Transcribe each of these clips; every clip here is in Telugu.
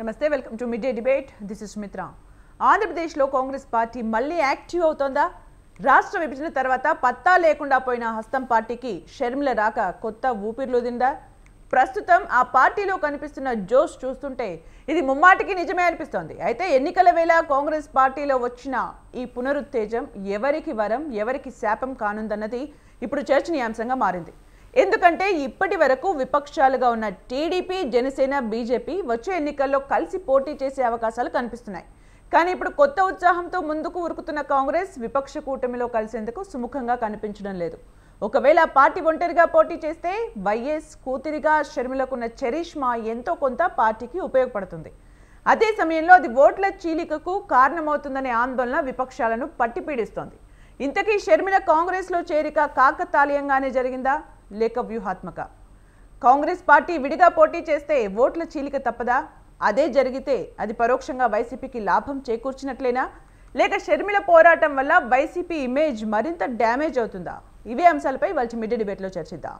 నమస్తే, welcome to mid day debate. This is మిత్ర. ఆంధ్రప్రదేశ్లో కాంగ్రెస్ పార్టీ మళ్ళీ యాక్టివ్ అవుతోందా? రాష్ట్ర విభజన తర్వాత పత్తా లేకుండా పోయిన హస్తం పార్టీకి షర్మిల రాక కొత్త ఊపిరిలోదిందా? ప్రస్తుతం ఆ పార్టీలో కనిపిస్తున్న జోష్ చూస్తుంటే ఇది ముమ్మాటికి నిజమే అనిపిస్తోంది. అయితే ఎన్నికల వేళ కాంగ్రెస్ పార్టీలో వచ్చిన ఈ పునరుత్తేజం ఎవరికి వరం, ఎవరికి శాపం కానుందన్నది ఇప్పుడు చర్చనీయాంశంగా మారింది. ఎందుకంటే ఇప్పటి వరకు విపక్షాలుగా ఉన్న టీడీపీ, జనసేన, బీజేపీ వచ్చే ఎన్నికల్లో కలిసి పోటీ చేసే అవకాశాలు కనిపిస్తున్నాయి. కానీ ఇప్పుడు కొత్త ఉత్సాహంతో ముందుకు ఉరుకుతున్న కాంగ్రెస్ విపక్ష కూటమిలో కలిసేందుకు సుముఖంగా కనిపించడం లేదు. ఒకవేళ పార్టీ ఒంటరిగా పోటీ చేస్తే వైఎస్ కూతురిగా షర్మిలకున్న చరిష్మా ఎంతో కొంత పార్టీకి ఉపయోగపడుతుంది. అదే సమయంలో అది ఓట్ల చీలికకు కారణమవుతుందనే ఆందోళన విపక్షాలను పట్టిపీడిస్తోంది. ఇంతకీ షర్మిల కాంగ్రెస్లో చేరిక కాకతాళీయంగానే జరిగిందా లేక వ్యూహాత్మక? కాంగ్రెస్ పార్టీ విడిగా పోటీ చేస్తే ఓట్ల చీలిక తప్పదా? అదే జరిగితే అది పరోక్షంగా వైసీపీకి లాభం చేకూర్చినట్లేనా? లేక షర్మిల పోరాటం వల్ల వైసీపీ ఇమేజ్ మరింత డ్యామేజ్ అవుతుందా? ఇవే అంశాలపై వాళ్ళ మిడ్ డిబేట్లో చర్చిద్దాం.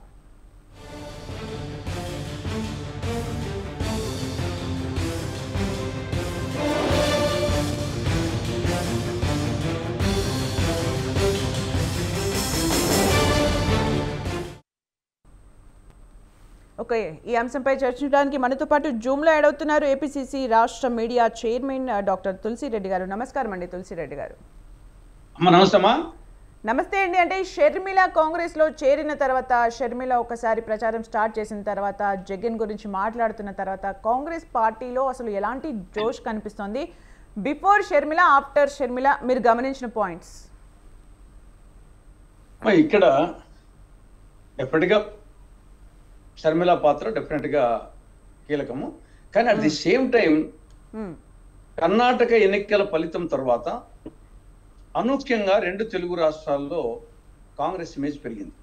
ఓకే, ఈ అంశంపై చర్చించడానికి మనతో పాటు జూమ్లో యాడ్ అవుతున్నారు ఏపీసీసీ రాష్ట్ర మీడియా చైర్మన్ డాక్టర్ తులసిరెడ్డి గారు. నమస్కారం అండి తులసిరెడ్డి గారు. నమస్తే అండి. అంటే షర్మిల కాంగ్రెస్లో చేరిన తర్వాత, షర్మిల ఒకసారి ప్రచారం స్టార్ట్ చేసిన తర్వాత, జగన్ గురించి మాట్లాడుతున్న తర్వాత కాంగ్రెస్ పార్టీలో అసలు ఎలాంటి జోష్ కనిపిస్తోంది? బిఫోర్ షర్మిల, ఆఫ్టర్ షర్మిల మీరు గమనించిన పాయింట్స్. ఇక్కడ ఎప్పటిగా షర్మిల పాత్ర డెఫినెట్ గా కీలకము. కానీ at the same time Karnataka ఎన్నికల ఫలితం తర్వాత అనూఖ్యంగా రెండు తెలుగు రాష్ట్రాల్లో కాంగ్రెస్ ఇమేజ్ పెరిగింది.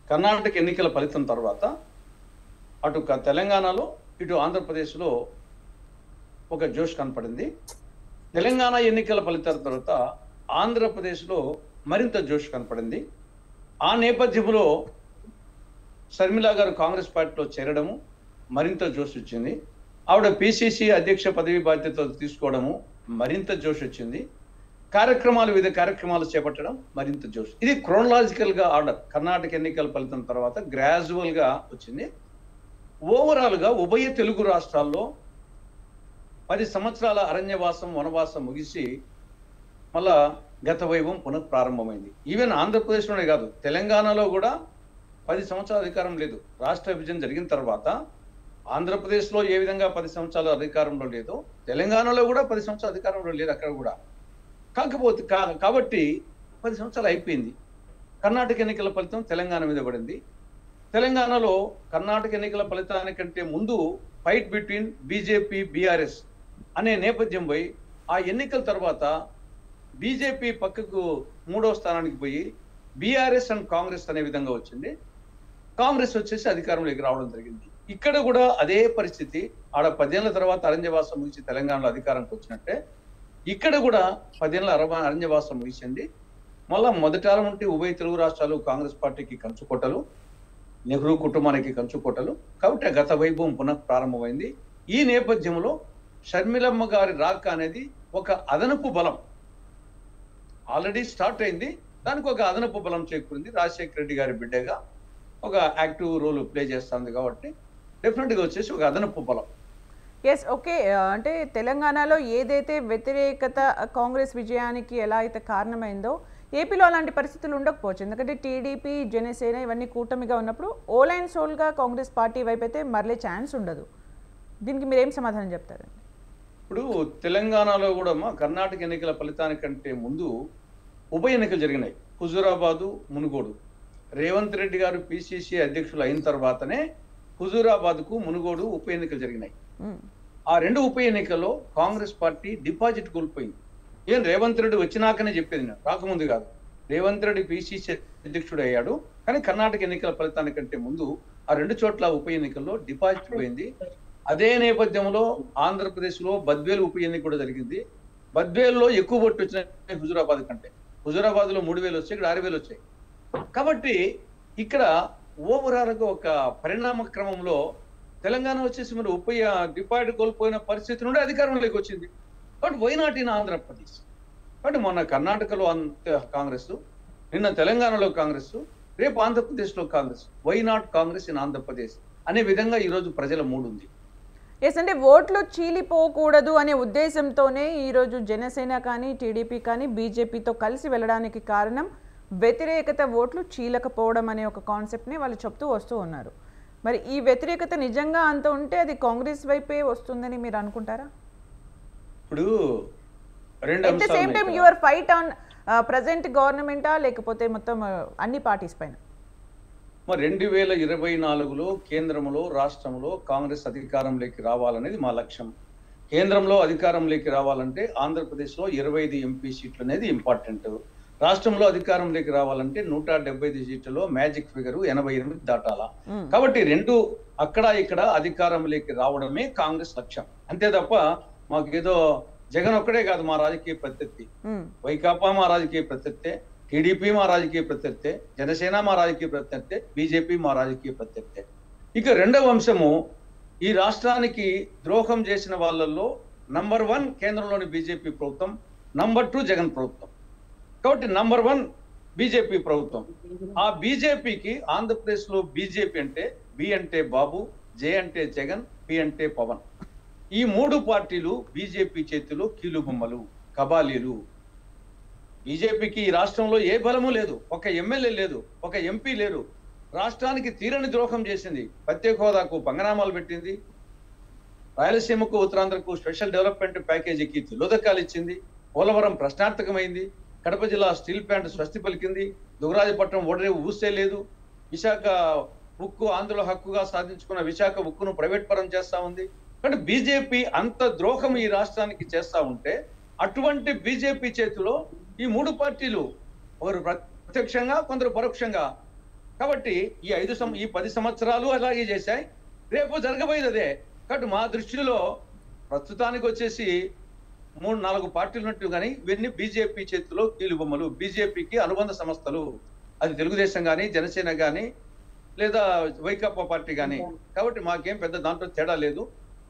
కర్ణాటక ఎన్నికల ఫలితం తర్వాత అటు తెలంగాణలో ఇటు ఆంధ్రప్రదేశ్లో ఒక జోష్ కనపడింది. తెలంగాణ ఎన్నికల ఫలితాల తర్వాత ఆంధ్రప్రదేశ్లో మరింత జోష్ కనపడింది. ఆ నేపథ్యంలో షర్మిల గారు కాంగ్రెస్ పార్టీలో చేరడము మరింత జోష్ వచ్చింది. ఆవిడ పిసిసి అధ్యక్ష పదవి బాధ్యతలు తీసుకోవడము మరింత జోష్ వచ్చింది. వివిధ కార్యక్రమాలు చేపట్టడం మరింత జోష్. ఇది క్రోనలాజికల్ గా ఆర్డర్. కర్ణాటక ఎన్నికల ఫలితం తర్వాత గ్రాజువల్ గా వచ్చింది. ఓవరాల్ గా ఉభయ తెలుగు రాష్ట్రాల్లో 10 సంవత్సరాల అరణ్యవాసం, వనవాసం ముగిసి మళ్ళా గత వైభవం పునః ప్రారంభమైంది. ఈవెన్ ఆంధ్రప్రదేశ్లోనే కాదు, తెలంగాణలో కూడా 10 సంవత్సరాల అధికారం లేదు. రాష్ట్ర విభజన జరిగిన తర్వాత ఆంధ్రప్రదేశ్లో ఏ విధంగా 10 సంవత్సరాల అధికారంలో లేదో, తెలంగాణలో కూడా 10 సంవత్సరాల అధికారంలో లేదు అక్కడ కూడా. కాబట్టి 10 సంవత్సరాలు అయిపోయింది. కర్ణాటక ఎన్నికల ఫలితం తెలంగాణ మీద పడింది. తెలంగాణలో కర్ణాటక ఎన్నికల ఫలితానికంటే ముందు ఫైట్ బిట్వీన్ బీజేపీ, బీఆర్ఎస్ అనే నేపథ్యం పోయి, ఆ ఎన్నికల తర్వాత బీజేపీ పక్కకు 3వ స్థానానికి పోయి బీఆర్ఎస్ అండ్ కాంగ్రెస్ అనే విధంగా వచ్చింది. కాంగ్రెస్ వచ్చేసి అధికారంలోకి రావడం జరిగింది. ఇక్కడ కూడా అదే పరిస్థితి. ఆడ 10 ఏళ్ల తర్వాత అరణ్యవాసం ముగిసి తెలంగాణలో అధికారానికి వచ్చినట్టే ఇక్కడ కూడా 10 ఏళ్ల అరణ్యవాసం ముగిసింది. మళ్ళా మొదటాల నుండి ఉభయ తెలుగు రాష్ట్రాలు కాంగ్రెస్ పార్టీకి కంచుకోటలు, నెహ్రూ కుటుంబానికి కంచుకోటలు. కాబట్టి గత వైభవం పునః ప్రారంభమైంది. ఈ నేపథ్యంలో షర్మిలమ్మ గారి రాక అనేది ఒక అదనపు బలం. ఆల్రెడీ స్టార్ట్ అయింది, దానికి ఒక అదనపు బలం చేకూరింది. రాజశేఖర రెడ్డి గారి బిడ్డగా ఒక యాక్టివ్ రోల్ ప్లే చేస్తుంది కాబట్టి డెఫినెట్గా వచ్చేసి ఒక అదనపు బలం. Yes, okay. అంటే తెలంగాణలో ఏదైతే వ్యతిరేకత కాంగ్రెస్ విజయానికి ఎలా అయితే కారణమైందో ఏపీలో అలాంటి పరిస్థితులు ఉండకపోవచ్చు. ఎందుకంటే టీడీపీ, జనసేన ఇవన్నీ కూటమిగా ఉన్నప్పుడు ఓల్ అండ్ సోల్గా కాంగ్రెస్ పార్టీ వైపు అయితే మరలే ఛాన్స్ ఉండదు. దీనికి మీరు ఏం సమాధానం చెప్తారండి? ఇప్పుడు తెలంగాణలో కూడా కర్ణాటక ఎన్నికల ఫలితానికంటే ముందు ఉప ఎన్నికలు జరిగినాయి. హుజూరాబాదు, మునుగోడు. రేవంత్ రెడ్డి గారు పిసిసి అధ్యక్షులు అయిన తర్వాతనే హుజూరాబాద్కు, మునుగోడు ఉప ఎన్నికలు జరిగినాయి. ఆ 2 ఉప ఎన్నికల్లో కాంగ్రెస్ పార్టీ డిపాజిట్ కోల్పోయింది. ఏం రేవంత్ రెడ్డి వచ్చినాకనే చెప్పేది, నేను రాకముందు కాదు. రేవంత్ రెడ్డి పిసిసి అధ్యక్షుడు అయ్యాడు, కానీ కర్ణాటక ఎన్నికల ఫలితానికంటే ముందు ఆ 2 చోట్ల ఉప ఎన్నికల్లో డిపాజిట్ పోయింది. అదే నేపథ్యంలో ఆంధ్రప్రదేశ్లో బద్వేలు ఉప ఎన్నిక కూడా జరిగింది. బద్వేల్లో ఎక్కువ ఓట్లు వచ్చినాయి హుజూరాబాద్ కంటే. హుజూరాబాద్లో 3000 వచ్చాయి, ఇక్కడ 6000 వచ్చాయి. కాబట్టి ఇక్కడ ఓవరాల్ గా ఒక పరిణామ క్రమంలో తెలంగాణ వచ్చేసి మరి డిపాజిట్ కోల్పోయిన పరిస్థితి నుండి అధికారంలోకి వచ్చింది. But why not in Andhra Pradesh? But మొన్న కర్ణాటకలో కాంగ్రెస్, నిన్న తెలంగాణలో కాంగ్రెస్, రేపు ఆంధ్రప్రదేశ్లో Congress. Why not Congress in Andhra Pradesh అనే విధంగా ఈరోజు ప్రజల మూడు ఉంది. ఎస్, అంటే ఓట్లు చీలిపోకూడదు అనే ఉద్దేశంతోనే ఈరోజు జనసేన కానీ టీడీపీ కానీ బీజేపీతో కలిసి వెళ్ళడానికి కారణం వ్యతిరేకత ఓట్లు చీలకపోవడం అనే ఒక కాన్సెప్ట్ని వాళ్ళు చెప్తూ వస్తూ ఉన్నారు. మరి ఈ వ్యతిరేకత నిజంగా అంత ఉంటే అది కాంగ్రెస్ వైపే వస్తుందని మీరు అనుకుంటారా? ఇప్పుడు రెండు at the same time your fight on present గవర్నమెంటా లేకపోతే మొత్తం అన్ని పార్టీస్ పైన? మరి 2024లో కేంద్రంలో రాష్ట్రంలో కాంగ్రెస్ అధికారంలోకి రావాలనేది మా లక్ష్యం. కేంద్రంలో అధికారంలోకి రావాలంటే ఆంధ్రప్రదేశ్లో 25 ఎంపీ సీట్లు అనేది ఇంపార్టెంట్. రాష్ట్రంలో అధికారంలోకి రావాలంటే 175 సీట్లలో మ్యాజిక్ ఫిగర్ 88 దాటాలా. కాబట్టి రెండు అక్కడ ఇక్కడ అధికారంలోకి రావడమే కాంగ్రెస్ లక్ష్యం. అంతే తప్ప మాకేదో జగన్ ఒక్కడే కాదు మా రాజకీయ ప్రత్యర్థి, వైకాపా మా రాజకీయ ప్రత్యర్థి, టీడీపీ మా రాజకీయ ప్రత్యర్థి, జనసేన మా రాజకీయ ప్రత్యర్థి, బీజేపీ మా రాజకీయ ప్రత్యర్థి. ఇక రెండవ అంశము, ఈ రాష్ట్రానికి ద్రోహం చేసిన వాళ్ళల్లో నంబర్ 1 కేంద్రంలోని బీజేపీ ప్రభుత్వం, నంబర్ 2 జగన్ ప్రభుత్వం. కాబట్టి నంబర్ 1 బీజేపీ ప్రభుత్వం. ఆ బీజేపీకి ఆంధ్రప్రదేశ్ లో బీజేపీ అంటే బి అంటే బాబు, జే అంటే జగన్, పి అంటే పవన్. ఈ మూడు పార్టీలు బీజేపీ చేతిలో కీలుబొమ్మలు, కబాలీలు. బీజేపీకి ఈ రాష్ట్రంలో ఏ బలము లేదు, ఒక ఎమ్మెల్యే లేదు, ఒక ఎంపీ లేరు. రాష్ట్రానికి తీరని ద్రోహం చేసింది. ప్రత్యేక హోదాకు పంగనామాలు పెట్టింది, రాయలసీమకు ఉత్తరాంధ్రకు స్పెషల్ డెవలప్మెంట్ ప్యాకేజీకి తిలోదకాలు ఇచ్చింది, పోలవరం ప్రశ్నార్థకమైంది, కడప జిల్లా స్టీల్ ప్లాంట్ స్వస్తి పలికింది, దుగరాజపట్నం ఓడరేవు ఊసే లేదు, విశాఖ ఉక్కు ఆంధ్రుల హక్కుగా సాధించుకున్న విశాఖ ఉక్కును ప్రైవేట్ పరం చేస్తా ఉంది. కానీ బీజేపీ అంత ద్రోహం ఈ రాష్ట్రానికి చేస్తా ఉంటే అటువంటి బీజేపీ చేతిలో ఈ మూడు పార్టీలు, ఒకరు ప్రత్యక్షంగా కొందరు పరోక్షంగా. కాబట్టి ఈ 10 సంవత్సరాలు అలాగే చేశాయి, రేపు జరగబోయేది అదే. కాబట్టి మా దృష్టిలో ప్రస్తుతానికి వచ్చేసి 3-4 పార్టీలు ఉన్నట్టు కానీ ఇవన్నీ బీజేపీ చేతిలో కీలుబొమ్మలు, బీజేపీకి అనుబంధ సంస్థలు. అది తెలుగుదేశం కానీ, జనసేన కానీ, లేదా వైకాపా పార్టీ కానీ. కాబట్టి మాకేం పెద్ద దాంట్లో తేడా లేదు.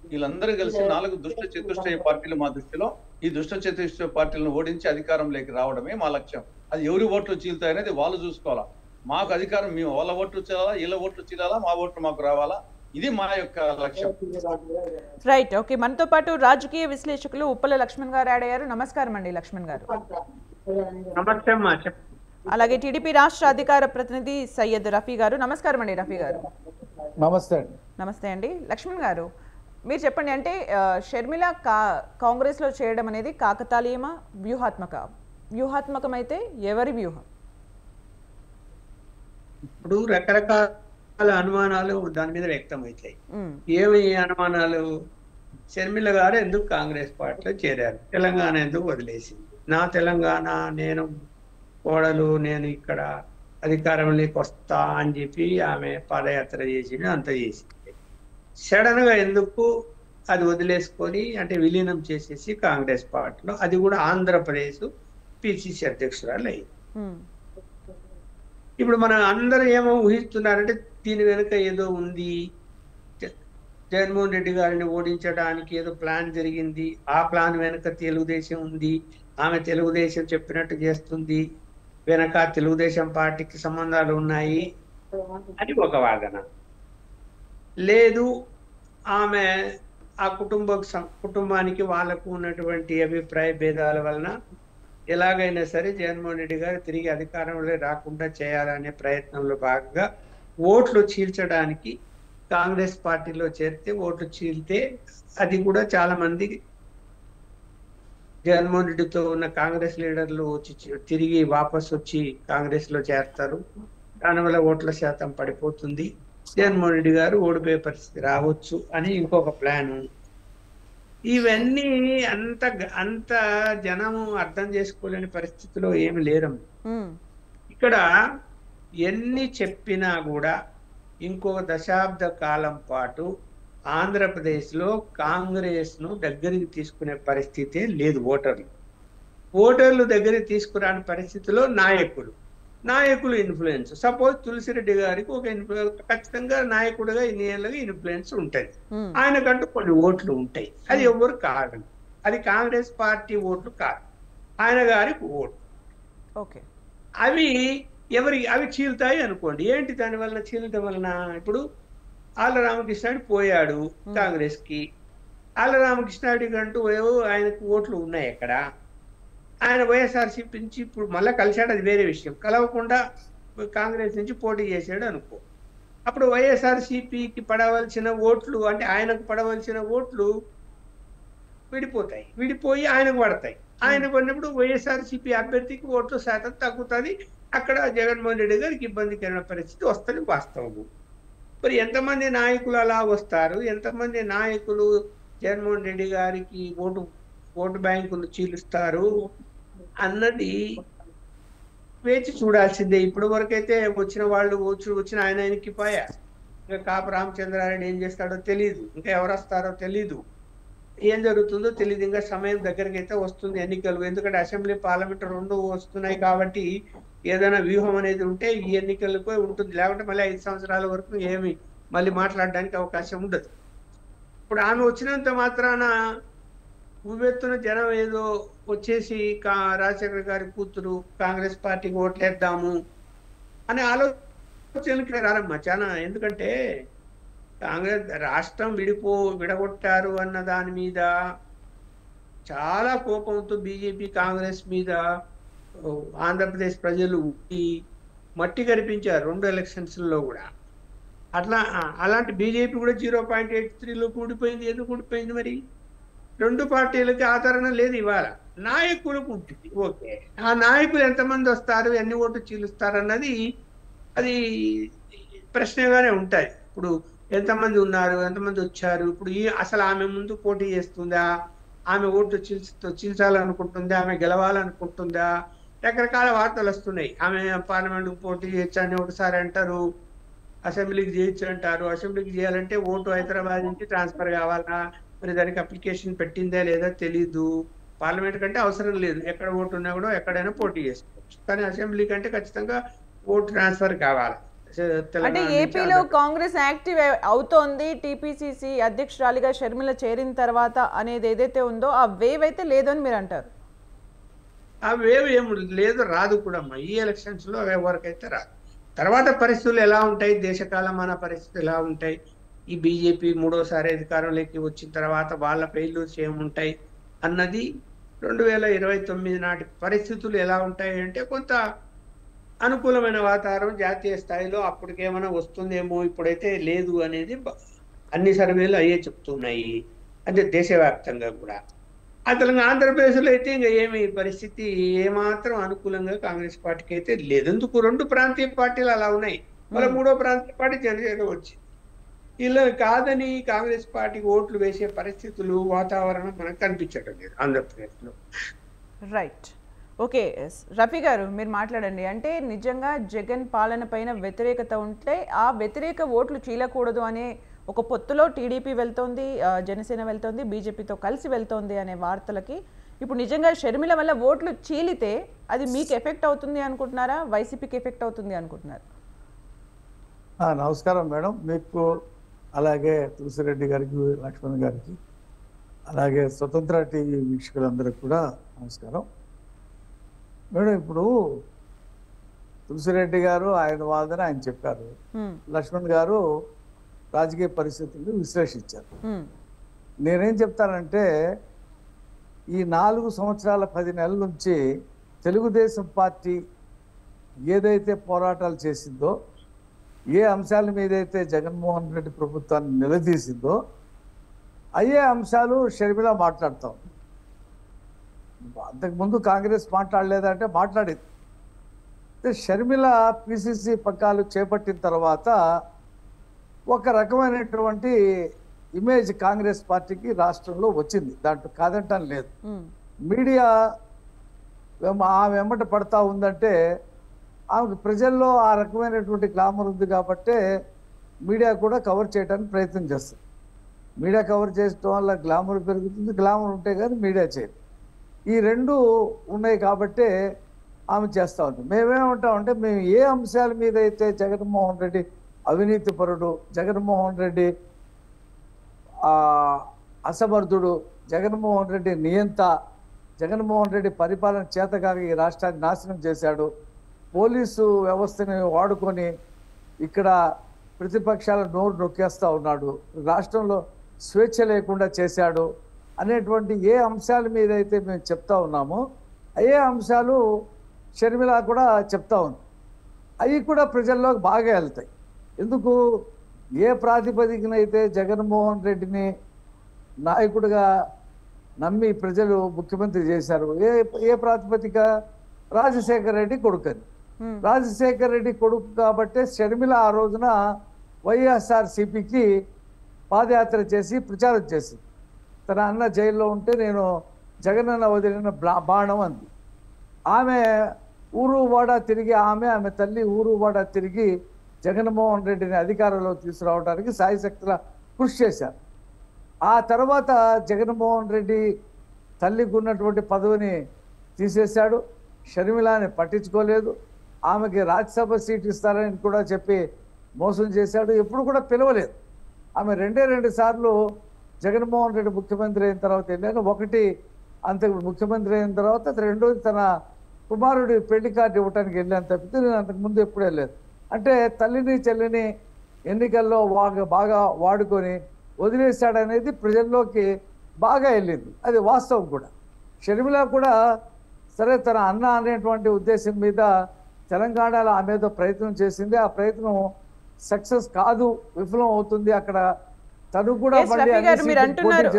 వీళ్ళందరూ కలిసి 4 దుష్ట చతుష్టయ పార్టీలు మా దృష్టిలో. ఈ దుష్ట చతుష్టయ పార్టీలను ఓడించి అధికారంలోకి రావడమే మా లక్ష్యం. అది ఎవరి ఓట్లు చీలుతాయనేది వాళ్ళు చూసుకోవాలా. మాకు అధికారం, మేము వాళ్ళ ఓట్లు చీలాలా, వీళ్ళ ఓట్లు చీలాలా, మా ఓట్లు మాకు రావాలా. ఇది మా యొక్క లక్ష్యం. Right, okay. మనతో పాటు రాజకీయ విశ్లేషకులు ఉప్పల లక్ష్మణ్ గారు యాడ్ అయ్యారు. నమస్కారం అండి లక్ష్మణ్ గారు. అలాగే టీడీపీ రాష్ట్ర అధికార ప్రతినిధి సయ్యద్ రఫీ గారు. నమస్కారం అండి రఫీ గారు. నమస్తే అండి. లక్ష్మణ్ గారు, మీరు చెప్పండి, అంటే షర్మిల కాంగ్రెస్లో చేయడం అనేది కాకతాళీయమా, వ్యూహాత్మకమైతే ఎవరి వ్యూహం? ఇప్పుడు రకరకాల అనుమానాలు దాని మీద వ్యక్తం అవుతాయి. ఏమి అనుమానాలు? షర్మిల గారు ఎందుకు కాంగ్రెస్ పార్టీలో చేరారు, తెలంగాణ ఎందుకు వదిలేసింది, నా తెలంగాణ, నేను కోడలు, నేను ఇక్కడ అధికారంలోకి వస్తా అని చెప్పి ఆమె పాదయాత్ర చేసింది, అంత చేసింది. సడన్ గా ఎందుకు అది వదిలేసుకొని అంటే విలీనం చేసేసి కాంగ్రెస్ పార్టీలో, అది కూడా ఆంధ్రప్రదేశ్ పిసిసి అధ్యక్షురాలు అయ్యింది. ఇప్పుడు మనం అందరూ ఏమో ఊహిస్తున్నారంటే దీని వెనుక ఏదో ఉంది, జగన్మోహన్ రెడ్డి గారిని ఓడించడానికి ఏదో ప్లాన్ జరిగింది, ఆ ప్లాన్ వెనుక తెలుగుదేశం ఉంది, ఆమె తెలుగుదేశం చెప్పినట్టు చేస్తుంది, వెనక తెలుగుదేశం పార్టీకి సంబంధాలు ఉన్నాయి అని ఒక వాదన. లేదు, ఆమె ఆ కుటుంబానికి వాళ్ళకు ఉన్నటువంటి అభిప్రాయ భేదాల వలన ఎలాగైనా సరే జగన్మోహన్ రెడ్డి గారు తిరిగి అధికారంలో రాకుండా చేయాలనే ప్రయత్నంలో భాగంగా ఓట్లు చీల్చడానికి కాంగ్రెస్ పార్టీలో చేరితే, ఓట్లు చీల్తే అది కూడా చాలా మంది జగన్మోహన్ రెడ్డితో ఉన్న కాంగ్రెస్ లీడర్లు వచ్చి తిరిగి వాపస్ వచ్చి కాంగ్రెస్ లో చేస్తారు, దానివల్ల ఓట్ల శాతం పడిపోతుంది, జగన్మోహన్ రెడ్డి గారు ఓడిపోయే పరిస్థితి రావచ్చు అని ఇంకొక ప్లాన్. ఇవన్నీ అంత జనము అర్థం చేసుకోలేని పరిస్థితిలో ఏమి లేరమ్మ. ఇక్కడ ఎన్ని చెప్పినా కూడా ఇంకొక దశాబ్ద కాలం పాటు ఆంధ్రప్రదేశ్ లో కాంగ్రెస్ ను దగ్గరికి తీసుకునే పరిస్థితే లేదు. ఓటర్లు దగ్గరికి తీసుకురాని పరిస్థితిలో నాయకులు ఇన్ఫ్లుయెన్స్. సపోజ్ తులసిరెడ్డి గారికి ఒక ఖచ్చితంగా నాయకుడిగా ఇన్ని ఏళ్ళగా ఇన్ఫ్లుయెన్స్ ఉంటుంది. ఆయనకంటూ కొన్ని ఓట్లు ఉంటాయి. అది ఎవరు కాదు, అది కాంగ్రెస్ పార్టీ ఓట్లు కాదు, ఆయన గారికి ఓట్లు. ఓకే, అవి అవి చీలుతాయి అనుకోండి. ఏంటి దాని వలన చీలటం వలన? ఇప్పుడు ఆళ్ళ రామకృష్ణారెడ్డి పోయాడు కాంగ్రెస్ కి. ఆళ్ళ రామకృష్ణారెడ్డి అంటూ ఆయనకు ఓట్లు ఉన్నాయి అక్కడ. ఆయన వైఎస్ఆర్సీపీ నుంచి ఇప్పుడు మళ్ళీ కలిశాడు, అది వేరే విషయం. కలవకుండా కాంగ్రెస్ నుంచి పోటీ చేశాడు అనుకో. అప్పుడు వైఎస్ఆర్సీపీకి పడవలసిన ఓట్లు, అంటే ఆయనకు పడవలసిన ఓట్లు విడిపోయి ఆయనకు పడతాయి. ఆయన పడినప్పుడు వైఎస్ఆర్సీపీ అభ్యర్థికి ఓట్ల శాతం తగ్గుతుంది. అక్కడ జగన్మోహన్ రెడ్డి గారికి ఇబ్బందికరమైన పరిస్థితి వస్తుంది, వాస్తవము. మరి ఎంతమంది నాయకులు అలా వస్తారు, ఎంతమంది నాయకులు జగన్మోహన్ రెడ్డి గారికి ఓటు బ్యాంకులు చీలుస్తారు అన్నది వేచి చూడాల్సిందే. ఇప్పటి వరకైతే వచ్చిన వాళ్ళు వచ్చిన ఆయనకి పోయా. ఇంకా కాపు రామచంద్రారెడ్డి ఏం చేస్తాడో తెలీదు, ఇంకా ఎవరు వస్తారో తెలీదు, ఏం జరుగుతుందో తెలియదు. ఇంకా సమయం దగ్గరికి అయితే వస్తుంది ఎన్నికలు. ఎందుకంటే అసెంబ్లీ పార్లమెంట్ రెండు వస్తున్నాయి కాబట్టి ఏదైనా వ్యూహం అనేది ఉంటే ఈ ఎన్నికలకు ఉంటుంది. లేకుంటే మళ్ళీ 5 సంవత్సరాల వరకు ఏమి మళ్ళీ మాట్లాడడానికి అవకాశం ఉండదు. ఇప్పుడు ఆమె వచ్చినంత మాత్రాన ఉవ్వెత్తున జనం ఏదో వచ్చేసి రాజశేఖర గారి కూతురు కాంగ్రెస్ పార్టీకి ఓట్లేద్దాము అనే ఆలోచనకి రారమ్మా చాలా. ఎందుకంటే కాంగ్రెస్ రాష్ట్రం విడగొట్టారు అన్న దాని మీద చాలా కోపంతో బీజేపీ కాంగ్రెస్ మీద ఆంధ్రప్రదేశ్ ప్రజలు మట్టి కనిపించారు 2 ఎలక్షన్స్లో కూడా. అలాంటి బీజేపీ కూడా 0.83లో కూడిపోయింది. ఎందుకు కూడిపోయింది? మరి 2 పార్టీలకి ఆదరణ లేదు. ఇవాళ నాయకులకు ఉంటుంది. ఓకే, ఆ నాయకులు ఎంతమంది వస్తారు, ఎన్ని ఓట్లు చీలుస్తారు అన్నది అది ప్రశ్నగానే ఉంటాయి. ఇప్పుడు ఎంతమంది ఉన్నారు, ఎంతమంది వచ్చారు, ఇప్పుడు అసలు ఆమె ముందు పోటీ చేస్తుందా, ఆమె ఓట్లు చీల్చాలనుకుంటుందా, ఆమె గెలవాలనుకుంటుందా, రకరకాల వార్తలు వస్తున్నాయి. ఆమె పార్లమెంట్కి పోటీ చేయొచ్చని ఒకసారి అంటారు, అసెంబ్లీకి చేయొచ్చు అంటారు. అసెంబ్లీకి చేయాలంటే ఓటు హైదరాబాద్ నుంచి ట్రాన్స్ఫర్ కావాలా, మరి దానికి అప్లికేషన్ పెట్టిందా లేదా తెలీదు. పార్లమెంట్ కంటే అవసరం లేదు, ఎక్కడ ఓటు ఉన్నా కూడా ఎక్కడైనా పోటీ చేసుకోవచ్చు. కానీ అసెంబ్లీ కంటే ఖచ్చితంగా ఓటు ట్రాన్స్ఫర్ కావాలి. అంటే ఏపీలో కాంగ్రెస్ యాక్టివ్ అవుతోంది, టీపీసీసీ అధ్యక్షురాలిగా షర్మిల చేరిన తర్వాత అనేది ఏదైతే ఉందో ఆ వేవ్ అయితే లేదు అని మీరు అంటారు? ఆ వేవ్ ఏమి లేదు, రాదు కూడా అమ్మా. ఈ ఎలక్షన్స్ లో ఎవరికైతే రాదు. తర్వాత పరిస్థితులు ఎలా ఉంటాయి, దేశకాలమాన పరిస్థితులు ఎలా ఉంటాయి, ఈ బీజేపీ 3వసారి అధికారంలోకి వచ్చిన తర్వాత వాళ్ళ ఫెయిల్యూర్స్ ఏముంటాయి అన్నది 2029 నాటి పరిస్థితులు ఎలా ఉంటాయి అంటే కొంత అనుకూలమైన వాతావరణం జాతీయ స్థాయిలో అప్పటికేమైనా వస్తుందేమో, ఇప్పుడైతే లేదు అనేది అన్ని సర్వేలు అయ్యే చెప్తున్నాయి. అంటే దేశవ్యాప్తంగా కూడా. అసలు ఆంధ్రప్రదేశ్లో అయితే ఇంకా ఏమి పరిస్థితి ఏమాత్రం అనుకూలంగా కాంగ్రెస్ పార్టీకి అయితే లేదు. ఎందుకు? 2 ప్రాంతీయ పార్టీలు అలా ఉన్నాయి. మళ్ళీ 3వ ప్రాంతీయ పార్టీ జనసేన వచ్చింది. ఇలా కాదని కాంగ్రెస్ పార్టీకి ఓట్లు వేసే పరిస్థితులు, వాతావరణం మనకు కనిపించడం లేదు ఆంధ్రప్రదేశ్లో. Right, okay. రఫీ గారు మీరు మాట్లాడండి. అంటే నిజంగా జగన్ పాలన పైన వ్యతిరేకత ఉంటే ఆ వ్యతిరేక ఓట్లు చీలకూడదు అనే ఒక పొత్తులో టీడీపీ వెళ్తోంది, జనసేన వెళ్తోంది, బీజేపీతో కలిసి వెళ్తోంది అనే వార్తలకి ఇప్పుడు నిజంగా షర్మిల వల్ల ఓట్లు చీలితే అది మీకు ఎఫెక్ట్ అవుతుంది అనుకుంటున్నారా, వైసీపీకి ఎఫెక్ట్ అవుతుంది అనుకుంటున్నారా? నమస్కారం మేడం, మీకు అలాగే తులసిరెడ్డి గారికి, లక్ష్మణ్ గారికి, అలాగే స్వతంత్ర టీవీ వీక్షకులందరికీ కూడా నమస్కారం. మేడం, ఇప్పుడు తులసిరెడ్డి గారు ఆయన వాదన ఆయన చెప్పారు, లక్ష్మణ్ గారు రాజకీయ పరిస్థితులను విశ్లేషించారు. నేనేం చెప్తానంటే ఈ 4 సంవత్సరాల 10 నెలల నుంచి తెలుగుదేశం పార్టీ ఏదైతే పోరాటాలు చేసిందో, ఏ అంశాల మీదైతే జగన్మోహన్ రెడ్డి ప్రభుత్వాన్ని నిలదీసిందో అయ్యే అంశాలు షర్మిల మాట్లాడతాం. అంతకుముందు కాంగ్రెస్ మాట్లాడలేదంటే మాట్లాడింది. షర్మిల పిసిసి పగ్గాలు చేపట్టిన తర్వాత ఒక రకమైనటువంటి ఇమేజ్ కాంగ్రెస్ పార్టీకి రాష్ట్రంలో వచ్చింది, దాంట్లో కాదంటం లేదు. మీడియా ఆమె వెంబట పడతా ఉందంటే ఆమెకు ప్రజల్లో ఆ రకమైనటువంటి గ్లామర్ ఉంది కాబట్టి మీడియా కూడా కవర్ చేయడానికి ప్రయత్నం చేస్తుంది. మీడియా కవర్ చేయడం వల్ల గ్లామర్ పెరుగుతుంది, గ్లామర్ ఉంటే కానీ మీడియా చేయదు. ఈ 2 ఉన్నాయి కాబట్టి ఆమె చేస్తూ ఉంది. మేమేమంటామంటే మేము ఏ అంశాల మీద అయితే జగన్మోహన్ రెడ్డి అవినీతి పరుడు, జగన్మోహన్ రెడ్డి అసమర్థుడు, జగన్మోహన్ రెడ్డి నియంత, జగన్మోహన్ రెడ్డి పరిపాలన చేతగాక ఈ రాష్ట్రాన్ని నాశనం చేశాడు, పోలీసు వ్యవస్థని వాడుకొని ఇక్కడ ప్రతిపక్షాల నోరు నొక్కేస్తూ ఉన్నాడు, రాష్ట్రంలో స్వేచ్ఛ లేకుండా చేశాడు అనేటువంటి ఏ అంశాల మీద అయితే మేము చెప్తా ఉన్నామో అయ్యే అంశాలు షర్మిల కూడా చెప్తా ఉంది. అవి కూడా ప్రజల్లోకి బాగా వెళ్తాయి. ఎందుకు, ఏ ప్రాతిపదికనైతే జగన్మోహన్ రెడ్డిని నాయకుడిగా నమ్మి ప్రజలు ముఖ్యమంత్రి చేశారు, ఏ ప్రాతిపదిక, రాజశేఖర రెడ్డి కొడుకని. రాజశేఖర రెడ్డి కొడుకు కాబట్టి షర్మిల ఆ రోజున వైఎస్ఆర్సీపీకి పాదయాత్ర చేసి ప్రచారం చేసింది. తన అన్న జైల్లో ఉంటే నేను జగనన్న వదిలిన బాణం అంది. ఆమె ఊరు వాడ తిరిగి ఆమె తల్లి ఊరు వాడ తిరిగి జగన్మోహన్ రెడ్డిని అధికారంలో తీసుకురావడానికి సాయశక్తుల కృషి చేశారు. ఆ తర్వాత జగన్మోహన్ రెడ్డి తల్లికి ఉన్నటువంటి పదవిని తీసేశాడు. షర్మిలాని పట్టించుకోలేదు. ఆమెకి రాజ్యసభ సీట్ ఇస్తారని కూడా చెప్పి మోసం చేశాడు. ఎప్పుడు కూడా పిలవలేదు. ఆమె రెండు సార్లు జగన్మోహన్ రెడ్డి ముఖ్యమంత్రి అయిన తర్వాత వెళ్ళాను. ఒకటి అంత ముఖ్యమంత్రి అయిన తర్వాత, రెండోది తన కుమారుడి పెళ్లి కార్డు ఇవ్వడానికి వెళ్ళాను తప్పితే నేను అంతకుముందు ఎప్పుడు వెళ్ళలేదు. అంటే తల్లిని చెల్లిని ఎన్నికల్లో బాగా వాడుకొని వదిలేశాడనేది ప్రజల్లోకి బాగా వెళ్ళింది. అది వాస్తవం కూడా. షర్మిల కూడా సరే తన అన్న అనేటువంటి ఉద్దేశం మీద తెలంగాణలో ఆమె ఏదో ప్రయత్నం చేసింది. ఆ ప్రయత్నం సక్సెస్ కాదు, విఫలం అవుతుంది. అక్కడ తను కూడా మీరు అంటున్నారు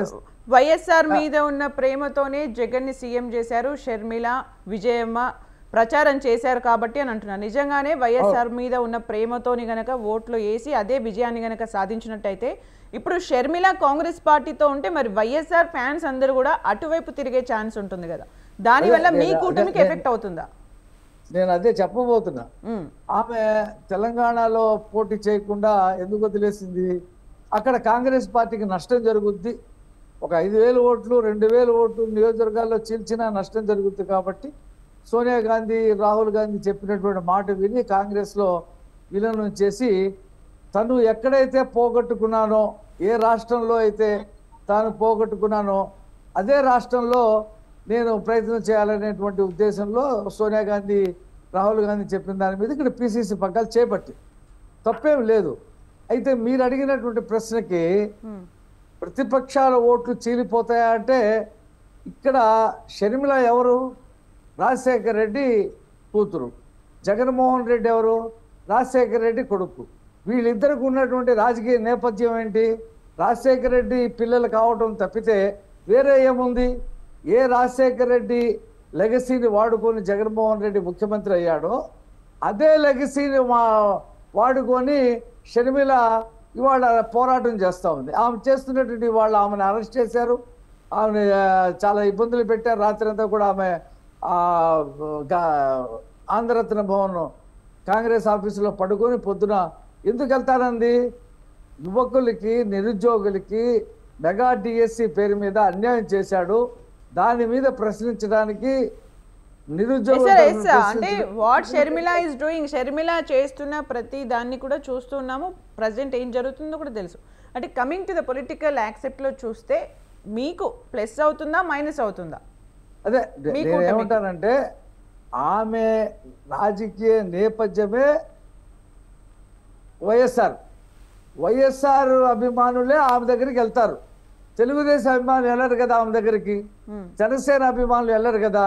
వైఎస్ఆర్ మీద ఉన్న ప్రేమతోనే జగన్ ని సీఎం చేశారు, షర్మిల విజయమ్మ ప్రచారం చేశారు కాబట్టి అని అంటున్నారు. నిజంగానే వైఎస్ఆర్ మీద ఉన్న ప్రేమతోని గనక ఓట్లు వేసి అదే విజయాన్ని గనక సాధించినట్టయితే ఇప్పుడు షర్మిల కాంగ్రెస్ పార్టీతో ఉంటే మరి వైఎస్ఆర్ ఫ్యాన్స్ అందరూ కూడా అటువైపు తిరిగే ఛాన్స్ ఉంటుంది కదా, దానివల్ల మీ కూటమికి ఎఫెక్ట్ అవుతుందా? నేను అదే చెప్పబోతున్నా. ఆమె తెలంగాణలో పోటీ చేయకుండా ఎందుకు వదిలేసింది? అక్కడ కాంగ్రెస్ పార్టీకి నష్టం జరుగుద్ది. ఒక 5,000 ఓట్లు 2,000 ఓట్లు నియోజకవర్గాల్లో చీల్చినా నష్టం జరుగుద్ది. కాబట్టి సోనియా గాంధీ, రాహుల్ గాంధీ చెప్పినటువంటి మాట విని కాంగ్రెస్లో విలీనం చేసి తను ఎక్కడైతే పోగొట్టుకున్నానో, ఏ రాష్ట్రంలో అయితే తాను పోగొట్టుకున్నానో అదే రాష్ట్రంలో నేను ప్రయత్నం చేయాలనేటువంటి ఉద్దేశంలో సోనియా గాంధీ, రాహుల్ గాంధీ చెప్పిన దాని మీద ఇక్కడ పిసిసి పగ్గాలు చేపట్టి తప్పేం లేదు. అయితే మీరు అడిగినటువంటి ప్రశ్నకి ప్రతిపక్షాల ఓట్లు చీలిపోతాయా అంటే ఇక్కడ షర్మిల ఎవరు? రాజశేఖర రెడ్డి కూతురు. జగన్మోహన్ రెడ్డి ఎవరు? రాజశేఖర రెడ్డి కొడుకు. వీళ్ళిద్దరికి ఉన్నటువంటి రాజకీయ నేపథ్యం ఏంటి? రాజశేఖర రెడ్డి పిల్లలు కావటం తప్పితే వేరే ఏముంది? ఏ రాజశేఖర రెడ్డి లెగసీని వాడుకొని జగన్మోహన్ రెడ్డి ముఖ్యమంత్రి అయ్యాడో అదే లెగసీని వాడుకొని షర్మిల ఇవాళ పోరాటం చేస్తూ ఉంది. ఆమె చేస్తున్నటువంటి వాళ్ళు ఆమెను అరెస్ట్ చేశారు, ఆమెను చాలా ఇబ్బందులు పెట్టారు. రాత్రి అంతా కూడా ఆమె ఆంధ్రరత్న భవన్ కాంగ్రెస్ ఆఫీసులో పడుకొని పొద్దున ఎందుకు వెళ్తానంది? యువకులకి, నిరుద్యోగులకి మెగా డిఎస్సి పేరు మీద అన్యాయం చేశాడు, దాని మీద ప్రశ్నించడానికి అంటే what Sharmila is doing, Sharmila చేస్తున్న ప్రతి దాన్ని కూడా చూస్తున్నాము. ప్రజెంట్ ఏం జరుగుతుందో కూడా తెలుసు. అంటే coming to the political accept లో చూస్తే మీకు ప్లస్ అవుతుందా మైనస్ అవుతుందా? అదే ఏమంటానంటే ఆమె రాజకీయ నేపథ్యమే వైఎస్ఆర్ అభిమానులే ఆమె దగ్గరికి వెళ్తారు. తెలుగుదేశం అభిమానులు వెళ్ళరు కదా ఆమె దగ్గరికి, జనసేన అభిమానులు వెళ్ళరు కదా.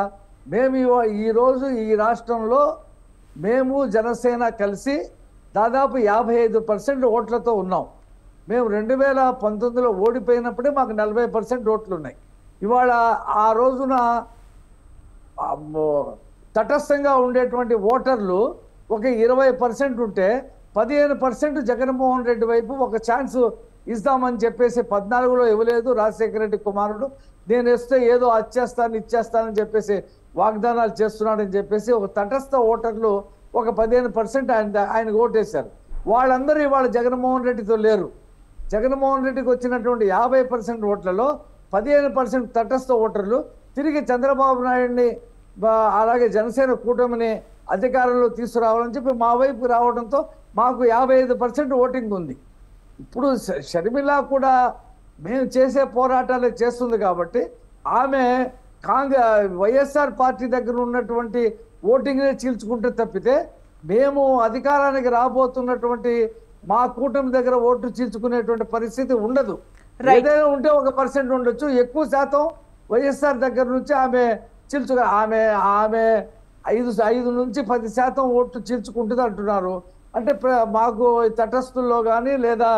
మేము ఈరోజు ఈ రాష్ట్రంలో మేము జనసేన కలిసి దాదాపు 55% ఓట్లతో ఉన్నాం. మేము 2019లో ఓడిపోయినప్పుడే మాకు 40% ఓట్లు ఉన్నాయి. ఇవాళ ఆ రోజున తటస్థంగా ఉండేటువంటి ఓటర్లు ఒక 20% ఉంటే 15% జగన్మోహన్ రెడ్డి వైపు ఒక ఛాన్స్ ఇస్తామని చెప్పేసి 14లో ఇవ్వలేదు. రాజశేఖర రెడ్డి కుమారుడు నేను వస్తే ఏదో ఇచ్చేస్తానని చెప్పేసి వాగ్దానాలు చేస్తున్నాడని చెప్పేసి ఒక తటస్థ ఓటర్లు ఒక 15% ఆయనకు ఓటేశారు. వాళ్ళందరూ ఇవాళ జగన్మోహన్ రెడ్డితో లేరు. జగన్మోహన్ రెడ్డికి వచ్చినటువంటి 50% ఓట్లలో 15% తటస్థ ఓటర్లు తిరిగి చంద్రబాబు నాయుడిని అలాగే జనసేన కూటమిని అధికారంలో తీసుకురావాలని చెప్పి మా వైపు రావడంతో మాకు 55% ఓటింగ్ ఉంది. ఇప్పుడు షర్మిల కూడా మేము చేసే పోరాటాలే చేస్తుంది కాబట్టి ఆమె వైఎస్ఆర్ పార్టీ దగ్గర ఉన్నటువంటి ఓటింగ్నే చీల్చుకుంటే తప్పితే మేము అధికారానికి రాబోతున్నటువంటి మా కూటమి దగ్గర ఓటు చీల్చుకునేటువంటి పరిస్థితి ఉండదు. ఏదైనా ఉంటే 1% ఉండొచ్చు, ఎక్కువ శాతం వైఎస్ఆర్ దగ్గర నుంచి ఆమె ఆమె 5 నుంచి 10% ఓట్లు చీల్చుకుంటుంది అంటున్నారు. అంటే మాకు తటస్థుల్లో కానీ లేదా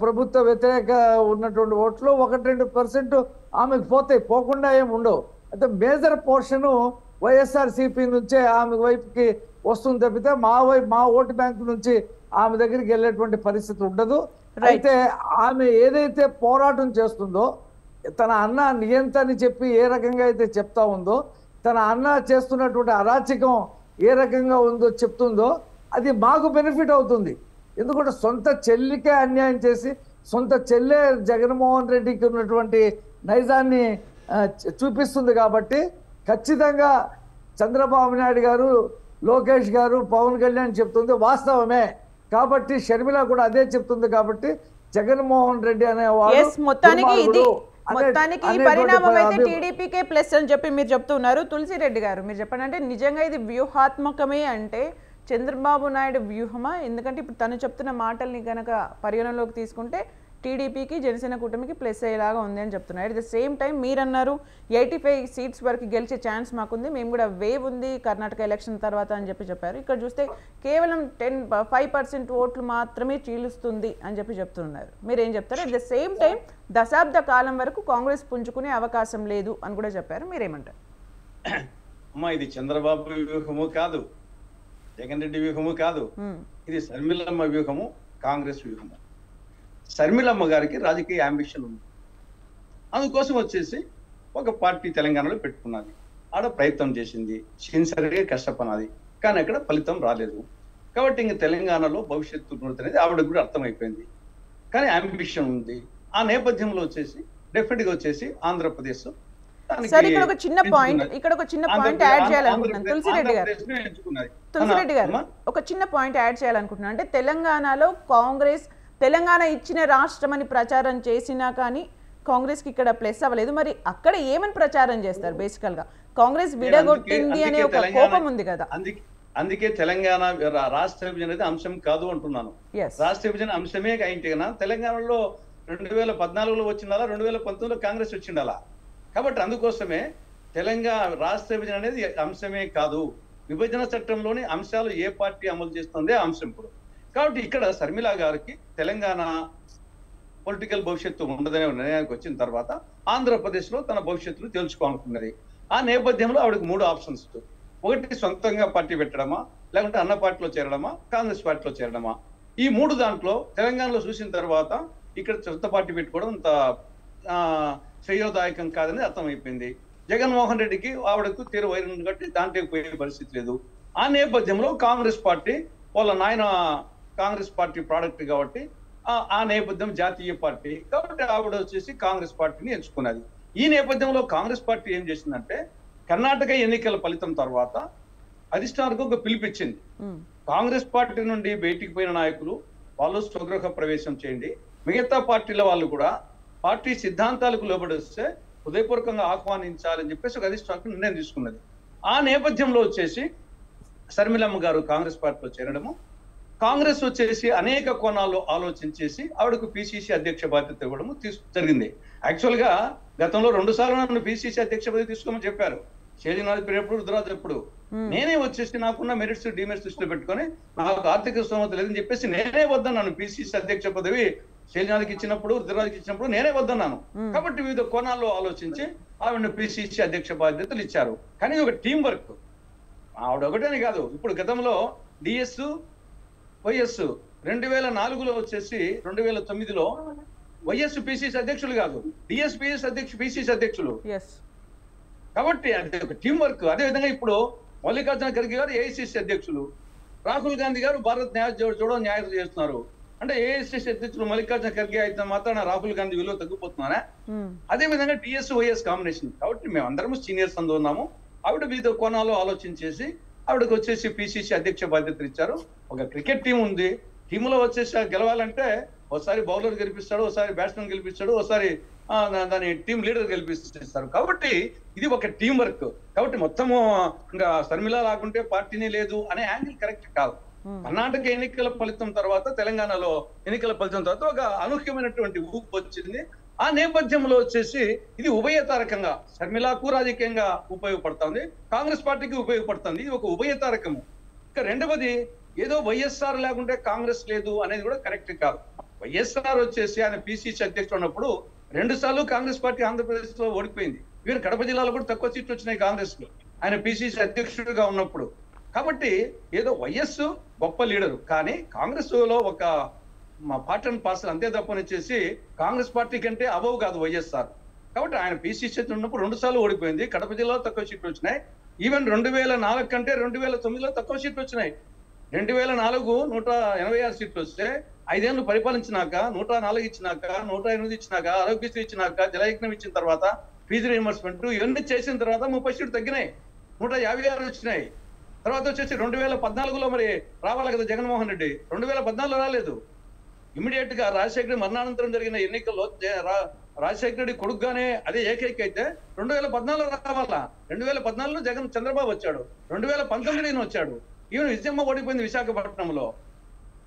ప్రభుత్వ వ్యతిరేక ఉన్నటువంటి ఓట్లు 1-2% ఆమెకు పోతాయి, పోకుండా ఏమి ఉండవు. అంటే మేజర్ పోర్షన్ వైఎస్ఆర్సీపీ నుంచే ఆమె వైపుకి వస్తుంది తప్పితే మా ఓటు బ్యాంకు నుంచి ఆమె దగ్గరికి వెళ్ళేటువంటి పరిస్థితి ఉండదు. అయితే ఆమె ఏదైతే పోరాటం చేస్తుందో, తన అన్న నియంత్రని చెప్పి ఏ రకంగా అయితే చెప్తా ఉందో, తన అన్న చేస్తున్నటువంటి అరాచకం ఏ రకంగా ఉందో చెప్తుందో, అది మాకు బెనిఫిట్ అవుతుంది. ఎందుకంటే సొంత చెల్లికే అన్యాయం చేసి సొంత చెల్లె జగన్మోహన్ రెడ్డికి ఉన్నటువంటి నైజాన్ని చూపిస్తుంది. కాబట్టి ఖచ్చితంగా చంద్రబాబు నాయుడు గారు, లోకేష్ గారు, పవన్ కళ్యాణ్ చెప్తుంది వాస్తవమే. కాబట్టి షర్మిల కూడా అదే చెప్తుంది. కాబట్టి జగన్మోహన్ రెడ్డి అనేవాడు మొత్తానికి ఈ పరిణామం అయితే టీడీపీకే ప్లస్ అని చెప్పి మీరు చెప్తున్నారు. తులసిరెడ్డి గారు, మీరు చెప్పండి, అంటే నిజంగా ఇది వ్యూహాత్మకమే అంటే చంద్రబాబు నాయుడు వ్యూహమా? ఎందుకంటే ఇప్పుడు తను చెప్తున్న మాటల్ని కనుక పరిగణలోకి తీసుకుంటే టీడీపీకి జనసేన కూటమికి ప్లస్ అయ్యేలాగా ఉంది అని చెప్తున్నారు. అట్ ద సేమ్ టైం మీరన్నారు 85 సీట్స్ వరకు గెలిచే ఛాన్స్ మాకుంది, మేము కూడా వేవ్ ఉంది కర్ణాటక ఎలక్షన్ తర్వాత అని చెప్పారు. ఇక్కడ చూస్తే కేవలం 5% ఓట్లు మాత్రమే చీలుస్తుంది అని చెప్తున్నారు. మీరేం చెప్తారు? అట్ ద సేమ్ టైం దశాబ్ద కాలం వరకు కాంగ్రెస్ పుంజుకునే అవకాశం లేదు అని కూడా చెప్పారు. మీరేమంటారు? అమ్మా, ఇది చంద్రబాబు వ్యూహము కాదు, జగన్ రెడ్డి వ్యూహము కాదు, ఇది షర్మిలమ్మ వ్యూహము, కాంగ్రెస్ వ్యూహము. షర్మిలమ్మ గారికి రాజకీయ అంబిషన్ ఉంది. అందుకోసం వచ్చేసి ఒక పార్టీ తెలంగాణలో పెట్టుకున్నది, ఆడ ప్రయత్నం చేసింది, సిన్సియర్గా కష్టపడినది, కానీ అక్కడ ఫలితం రాలేదు. కాబట్టి ఇంక తెలంగాణలో భవిష్యత్తు అనేది ఆవిడకు కూడా అర్థమైపోయింది. కానీ అంబిషన్ ఉంది. ఆ నేపథ్యంలో వచ్చేసి డెఫినెట్ గా వచ్చేసి ఆంధ్రప్రదేశ్ ఇక్కడ ఒక చిన్న పాయింట్ యాడ్ చేయాలనుకుంటున్నాను తులసిరెడ్డి గారు, ఒక చిన్న పాయింట్ యాడ్ చేయాలనుకుంటున్నాను. అంటే తెలంగాణలో కాంగ్రెస్ తెలంగాణ ఇచ్చిన రాష్ట్రం అని ప్రచారం చేసినా కానీ కాంగ్రెస్ కి ఇక్కడ ప్లస్ అవ్వలేదు. మరి అక్కడ ఏమని ప్రచారం చేస్తారు? బేసికల్ గా కాంగ్రెస్ విడగొట్టింది అనే ఒక కోపం ఉంది కదా. అందుకే తెలంగాణ రాష్ట్ర విభజన అనేది అంశం కాదు అంటున్నాను. రాష్ట్ర విభజన అంశమే అయింటేనా తెలంగాణలో 2014లో వచ్చిండాలా, 2019లో కాంగ్రెస్ వచ్చిండాలా. కాబట్టి అందుకోసమే తెలంగాణ రాష్ట్ర విభజన అనేది అంశమే కాదు, విభజన చట్టంలోని అంశాలు ఏ పార్టీ అమలు చేస్తుందే అంశం ఇప్పుడు. కాబట్టి ఇక్కడ షర్మిల గారికి తెలంగాణ పొలిటికల్ భవిష్యత్తు ఉండదనే నిర్ణయానికి వచ్చిన తర్వాత ఆంధ్రప్రదేశ్లో తన భవిష్యత్తును తెలుసుకోవాలనుకున్నది. ఆ నేపథ్యంలో ఆవిడకి 3 ఆప్షన్స్. ఒకటి సొంతంగా పార్టీ పెట్టడమా, లేకుంటే అన్న పార్టీలో చేరడమా, కాంగ్రెస్ పార్టీలో చేరడమా. ఈ 3 దాంట్లో తెలంగాణలో చూసిన తర్వాత ఇక్కడ సొంత పార్టీ పెట్టుకోవడం అంత శ్రేయోదాయకం కాదని అర్థమైపోయింది. జగన్మోహన్ రెడ్డికి ఆవిడకు తీరు వైరం కాబట్టి దాంట్లోకి పోయే పరిస్థితి లేదు. ఆ నేపథ్యంలో కాంగ్రెస్ పార్టీ వాళ్ళ నాయన కాంగ్రెస్ పార్టీ ప్రోడక్ట్ కాబట్టి ఆ నేపథ్యం జాతీయ పార్టీ కాబట్టి ఆవిడ వచ్చేసి కాంగ్రెస్ పార్టీని ఎంచుకున్నది. ఈ నేపథ్యంలో కాంగ్రెస్ పార్టీ ఏం చేసిందంటే కర్ణాటక ఎన్నికల ఫలితం తర్వాత అధిష్టానానికి ఒక పిలిపించింది. కాంగ్రెస్ పార్టీ నుండి బయటికి పోయిన నాయకులు వాళ్ళు స్వగృహ ప్రవేశం చేయండి, మిగతా పార్టీల వాళ్ళు కూడా పార్టీ సిద్ధాంతాలకు లోబడి వస్తే హృదయపూర్వకంగా ఆహ్వానించాలని చెప్పేసి ఒక అధిష్టానం నిర్ణయం తీసుకున్నది. ఆ నేపథ్యంలో వచ్చేసి షర్మిలమ్మ గారు కాంగ్రెస్ పార్టీలో చేరడము, కాంగ్రెస్ వచ్చేసి అనేక కోణాల్లో ఆలోచించేసి ఆవిడకు పిసిసి అధ్యక్ష బాధ్యత ఇవ్వడం జరిగింది. యాక్చువల్ గా గతంలో 2 సార్లు నన్ను పిసిసి అధ్యక్ష పదవి తీసుకోమని చెప్పారు. శైలినాథ్ ఎప్పుడు, రుద్రరాజు ఎప్పుడు. నేనే వచ్చేసి నాకున్న మెరిట్స్ డిమెరిట్స్ దృష్టిలో పెట్టుకొని నాకు ఆర్థిక స్తోమత లేదని చెప్పేసి నేనే వద్దన్నాను. పిసిసి అధ్యక్ష పదవి శైలినాథ్కి ఇచ్చినప్పుడు, రుద్రరాజుకి ఇచ్చినప్పుడు నేనే వద్దన్నాను. కాబట్టి వివిధ కోణాల్లో ఆలోచించి ఆవిడ పిసిసి అధ్యక్ష బాధ్యతలు ఇచ్చారు. కానీ ఒక టీం వర్క్. ఆవిడ ఒకటేనే కాదు, ఇప్పుడు గతంలో డిఎస్ వైఎస్ 2004లో వచ్చేసి 2009లో వైఎస్ పిసిసి అధ్యక్షులు కాదు, డిఎస్ పిసిసి అధ్యక్షులు. కాబట్టి అది ఒక టీం వర్క్. అదేవిధంగా ఇప్పుడు మల్లికార్జున ఖర్గే గారు ఏఐసిసి అధ్యక్షులు, రాహుల్ గాంధీ గారు భారత్ జోడో న్యాయం చేస్తున్నారు. అంటే ఏఐసిసి అధ్యక్షులు మల్లికార్జున ఖర్గే అయితే మాత్రాన రాహుల్ గాంధీ విలువ తగ్గిపోతున్నారా? అదే విధంగా డిఎస్ వైఎస్ కాంబినేషన్. కాబట్టి మేము అందరము సీనియర్స్ ఉన్నాము. ఆవిడ వివిధ కోణాలు ఆలోచించేసి ఆవిడకి వచ్చేసి పిసిసి అధ్యక్ష బాధ్యతలు ఇచ్చారు. ఒక క్రికెట్ టీం ఉంది, టీంలో వచ్చేసి గెలవాలంటే ఒకసారి బౌలర్ గెలిపిస్తాడు, ఒకసారి బ్యాట్స్మెన్ గెలిపిస్తాడు, ఒకసారి దాని టీం లీడర్ గెలిపిస్తారు. కాబట్టి ఇది ఒక టీం వర్క్. కాబట్టి మొత్తము ఇంకా శర్మిల రాకుంటే పార్టీని లేదు అనే యాంగిల్ కరెక్ట్ కాదు. కర్ణాటక ఎన్నికల ఫలితం తర్వాత, తెలంగాణలో ఎన్నికల ఫలితం తర్వాత ఒక అనూహ్యమైనటువంటి ఊపు వచ్చింది. ఆ నేపథ్యంలో వచ్చేసి ఇది ఉభయతారకంగా శర్మిలకు రాజకీయంగా ఉపయోగపడుతుంది, కాంగ్రెస్ పార్టీకి ఉపయోగపడుతుంది. ఇది ఒక ఉభయతారకము. ఇక రెండవది, ఏదో వైఎస్ఆర్ లేకుంటే కాంగ్రెస్ లేదు అనేది కూడా కరెక్ట్ కాదు. వైఎస్ఆర్ వచ్చేసి ఆయన పిసిసి అధ్యక్షుడు ఉన్నప్పుడు 2 సార్లు కాంగ్రెస్ పార్టీ ఆంధ్రప్రదేశ్ లో ఓడిపోయింది. వీరు కడప జిల్లాలో కూడా తక్కువ సీట్లు వచ్చినాయి కాంగ్రెస్ లో ఆయన పిసిసి అధ్యక్షుడిగా ఉన్నప్పుడు. కాబట్టి ఏదో వైఎస్ గొప్ప లీడరు, కానీ కాంగ్రెస్ లో ఒక పార్ట్ అండ్ పార్సల్ అంతే తప్పనిచ్చేసి కాంగ్రెస్ పార్టీ కంటే అబవ్ కాదు వైఎస్ఆర్. కాబట్టి ఆయన పిసిసి ఉన్నప్పుడు 2 సార్లు ఓడిపోయింది. కడప జిల్లాలో తక్కువ సీట్లు వచ్చినాయి. ఈవెన్ 2004 కంటే 2009లో తక్కువ సీట్లు వచ్చినాయి. 2004 186 సీట్లు వస్తే 5 ఏళ్ళు పరిపాలించినాక 104 ఇచ్చినాక, 108 ఇచ్చినాక, ఆరోగ్యశ్రీ ఇచ్చినాక, జలయజ్ఞం ఇచ్చిన తర్వాత, ఫీజు రీయింబర్స్మెంట్ ఇవన్నీ చేసిన తర్వాత 30 సీట్లు తగ్గినాయి, 156 వచ్చినాయి. తర్వాత వచ్చేసి 2014లో మరి రావాలి కదా జగన్మోహన్ రెడ్డి, 2014లో రాలేదు. ఇమీడియట్ గా రాజశేఖర మరణానంతరం జరిగిన ఎన్నికల్లో రాజశేఖర రెడ్డి కొడుకుగానే అదే ఏకైక అయితే 2014లో రావాలా. 2014లో చంద్రబాబు వచ్చాడు, 2019 వచ్చాడు. ఈవెన్ విజయమ్మ ఓడిపోయింది విశాఖపట్నంలో,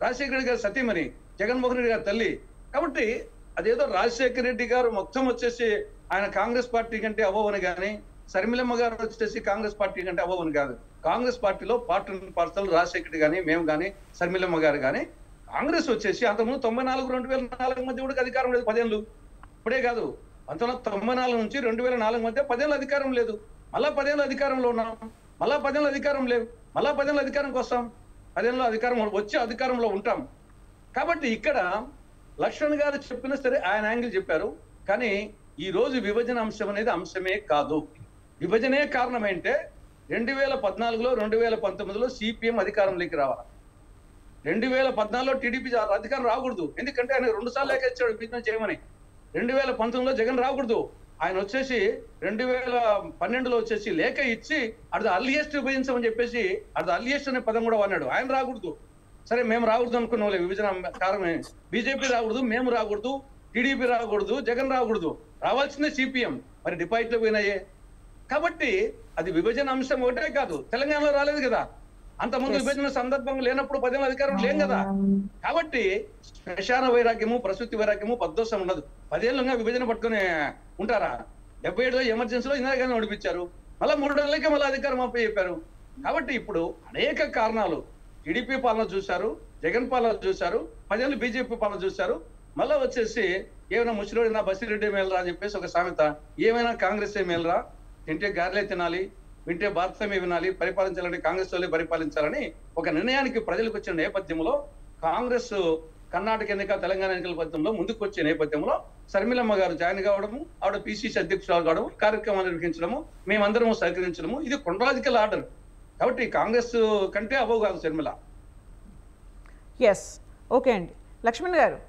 రాజశేఖర రెడ్డి గారు సతీమణి, జగన్మోహన్ రెడ్డి గారి తల్లి. కాబట్టి అదేదో రాజశేఖర రెడ్డి గారు మొత్తం వచ్చేసి ఆయన కాంగ్రెస్ పార్టీ కంటే అవ్వని కానీ, శర్మిలమ్మ గారు వచ్చేసి కాంగ్రెస్ పార్టీ కంటే అవ్వని కాదు. కాంగ్రెస్ పార్టీలో part and parcel Rajasekhara Reddy కానీ, మేము కానీ, శర్మిలమ్మ గారు కానీ. కాంగ్రెస్ వచ్చేసి అంతకుముందు 94 2004 మధ్య కూడా అధికారం లేదు 10 ఏళ్ళు. ఇప్పుడే కాదు, 1994 నుంచి 2004 మధ్య 10 ఏళ్ళు అధికారం లేదు. మళ్ళా 10 ఏళ్ళు అధికారంలో ఉన్నాం, మళ్ళా 10 ఏళ్ళు అధికారం లేవు, మళ్ళా 10 ఏళ్ళు అధికారంకి వస్తాం, 10 ఏళ్ళు అధికారం వచ్చి అధికారంలో ఉంటాం. కాబట్టి ఇక్కడ లక్ష్మణ్ గారు చెప్పినా సరే ఆయన యాంగిల్ చెప్పారు. కానీ ఈ రోజు విభజన అంశం అనేది అంశమే కాదు. విభజనే కారణం ఏంటే 2014లో 2019లో సిపిఎం అధికారంలోకి రావాలి. 2014లో టీడీపీ అధికారం రాకూడదు, ఎందుకంటే ఆయన 2 సార్లు లేఖ ఇచ్చాడు విభజన చేయమని. 2019లో జగన్ రాకూడదు, ఆయన వచ్చేసి 2012లో వచ్చేసి లేఖ ఇచ్చి అది అర్లియస్ట్ విభజించమని చెప్పేసి అది అర్లియస్ట్ అనే పదం కూడా అన్నాడు. ఆయన రాకూడదు, సరే మేము రాకూడదు అనుకున్నాం, విభజన కారణమే. బీజేపీ రాకూడదు, మేము రాకూడదు, టీడీపీ రాకూడదు, జగన్ రాకూడదు, రావాల్సిందే సిపిఎం. మరి డిపాజిట్లు పోయినాయే. కాబట్టి అది విభజన అంశం ఒకటే కాదు, తెలంగాణలో రాలేదు కదా, అంతకుముందు విభజన సందర్భం లేనప్పుడు 10 ఏళ్ళ అధికారం లేం కదా. కాబట్టి శ్మశాన వైరాగ్యము, ప్రసూతి వైరాగ్యము, పద్దోసం ఉండదు. 10 ఏళ్ళుగా విభజన పట్టుకుని ఉంటారా? 77లో ఎమర్జెన్సీలో ఇందిరాగాంధీ నడిపించారు, మళ్ళీ 3 ఏళ్ళకే మళ్ళీ అధికారం అప్పి చెప్పారు. కాబట్టి ఇప్పుడు అనేక కారణాలు, టీడీపీ పాలన చూశారు, జగన్ పాలన చూశారు, 10 ఏళ్ళు బీజేపీ పాలన చూశారు. మళ్ళా వచ్చేసి ఏమైనా ముసలిడినా బసిరెడ్డి మేలరా అని చెప్పేసి ఒక సామెత, ఏమైనా కాంగ్రెస్ మేలరా, తింటే గారెలే తినాలి, వింటే భారతమే వినాలి, పరిపాలించాలని కాంగ్రెస్ వాళ్ళే పరిపాలించాలని ఒక నిర్ణయానికి ప్రజలకు వచ్చిన నేపథ్యంలో కాంగ్రెస్ కర్ణాటక ఎన్నిక, తెలంగాణ ఎన్నికల ఫలితంలో ముందుకు వచ్చే నేపథ్యంలో శర్మిలమ్మ గారు జాయిన్ కావడము, ఆవిడ పిసిసి అధ్యక్షురాలు కావడం, కార్యక్రమాలు నిర్వహించడము, మేమందరము సహకరించడము, ఇది క్రొనలాజికల్ ఆర్డర్. కాబట్టి కాంగ్రెస్ కంటే అబవ్ కాదు శర్మిల. ఎస్, ఓకే అండి. లక్ష్మణ్ గారు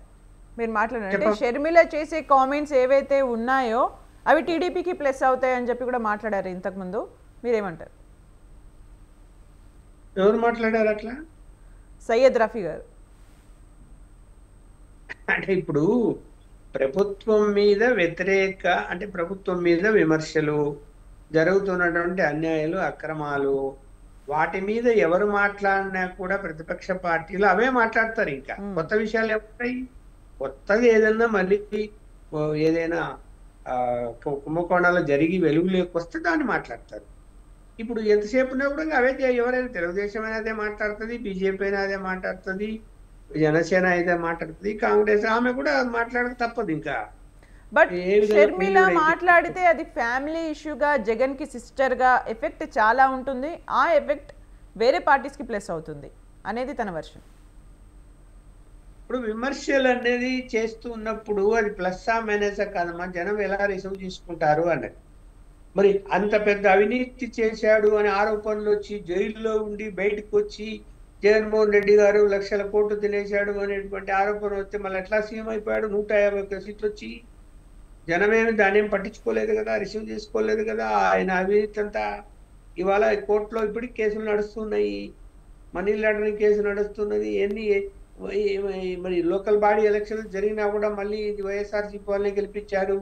మీరు మాట్లాడారంటే షర్మిల చేసే కామెంట్స్ ఏవైతే ఉన్నాయో అవి టీడీపీకి ప్లస్ అవుతాయని చెప్పి కూడా మాట్లాడారు ఇంతకుముందు, మీరేమంటారు? ఎవరు మాట్లాడారు అట్లా? సయ్యద్ రఫీ గారు. అంటే ఇప్పుడు ప్రభుత్వం మీద వ్యతిరేక, అంటే ప్రభుత్వం మీద విమర్శలు, జరుగుతున్నటువంటి అన్యాయాలు, అక్రమాలు, వాటి మీద ఎవరు మాట్లాడినా కూడా ప్రతిపక్ష పార్టీలు అవే మాట్లాడతారు. ఇంకా కొత్త విషయాలు ఏముంటాయి? కొత్తగా ఏదైనా మళ్ళీ ఏదైనా కుంభకోణాలు జరిగి వెలుగులోకి వస్తే దాన్ని మాట్లాడతారు. ఇప్పుడు ఎంతసేపు ఉన్నా కూడా అవే, ఎవరైనా తెలుగుదేశం అయినా అదే మాట్లాడుతుంది, బీజేపీ అయినా అదే మాట్లాడుతుంది, జనసేన అయితే మాట్లాడుతుంది, కాంగ్రెస్ ఆమె కూడా మాట్లాడక తప్పదు. ఇంకా బట్ షర్మిల మాట్లాడితే అది ఫ్యామిలీ ఇష్యూగా, జగన్ కి సిస్టర్ గా ఎఫెక్ట్ చాలా ఉంటుంది, ఆ ఎఫెక్ట్ వేరే పార్టీస్ కి ప్లస్ అవుతుంది అనేది తన వర్షన్. ఇప్పుడు విమర్శలు అనేది చేస్తూ ఉన్నప్పుడు అది ప్లస్సా మైనసా కాదమ్మా, జనం ఎలా రిసీవ్ చేసుకుంటారు అన్నది. మరి అంత పెద్ద అవినీతి చేశాడు అనే ఆరోపణలు వచ్చి జైల్లో ఉండి బయటకు వచ్చి జగన్మోహన్ రెడ్డి గారు లక్షల కోట్లు తినేశాడు అనేటువంటి ఆరోపణ వస్తే మళ్ళీ ఎట్లా సీఎం అయిపోయాడు? 151 సీట్లు వచ్చి జనమేమి దాన్ని ఏం పట్టించుకోలేదు కదా, రిసీవ్ చేసుకోలేదు కదా. ఆయన అవినీతి అంతా ఇవాళ కోర్టులో ఇప్పటికి కేసులు నడుస్తున్నాయి, మనీ లాండరింగ్ కేసు నడుస్తున్నది. మరి లోకల్ బాడీ ఎలక్షన్లు జరిగినా కూడా మళ్ళీ వైఎస్ఆర్సీపీ వాళ్ళని గెలిపించారు.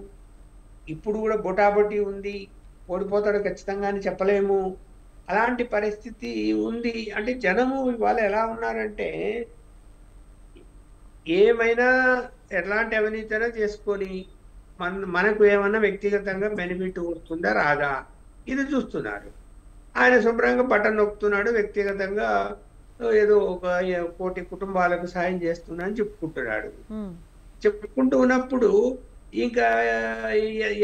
ఇప్పుడు కూడా బొటాబొటి ఉంది, ఓడిపోతాడు ఖచ్చితంగా అని చెప్పలేము. అలాంటి పరిస్థితి ఉంది. అంటే జనము ఇవాళ ఎలా ఉన్నారంటే ఏమైనా ఎట్లాంటి అవినీతి చేసుకొని మనకు ఏమన్నా వ్యక్తిగతంగా బెనిఫిట్ వస్తుందా రాదా ఇది చూస్తున్నారు. ఆయన శుభ్రంగా బటన్ నొక్కుతున్నాడు, వ్యక్తిగతంగా ఏదో 1 కోటి కుటుంబాలకు సాయం చేస్తున్నా అని చెప్పుకుంటున్నాడు. చెప్పుకుంటూ ఉన్నప్పుడు ఇంకా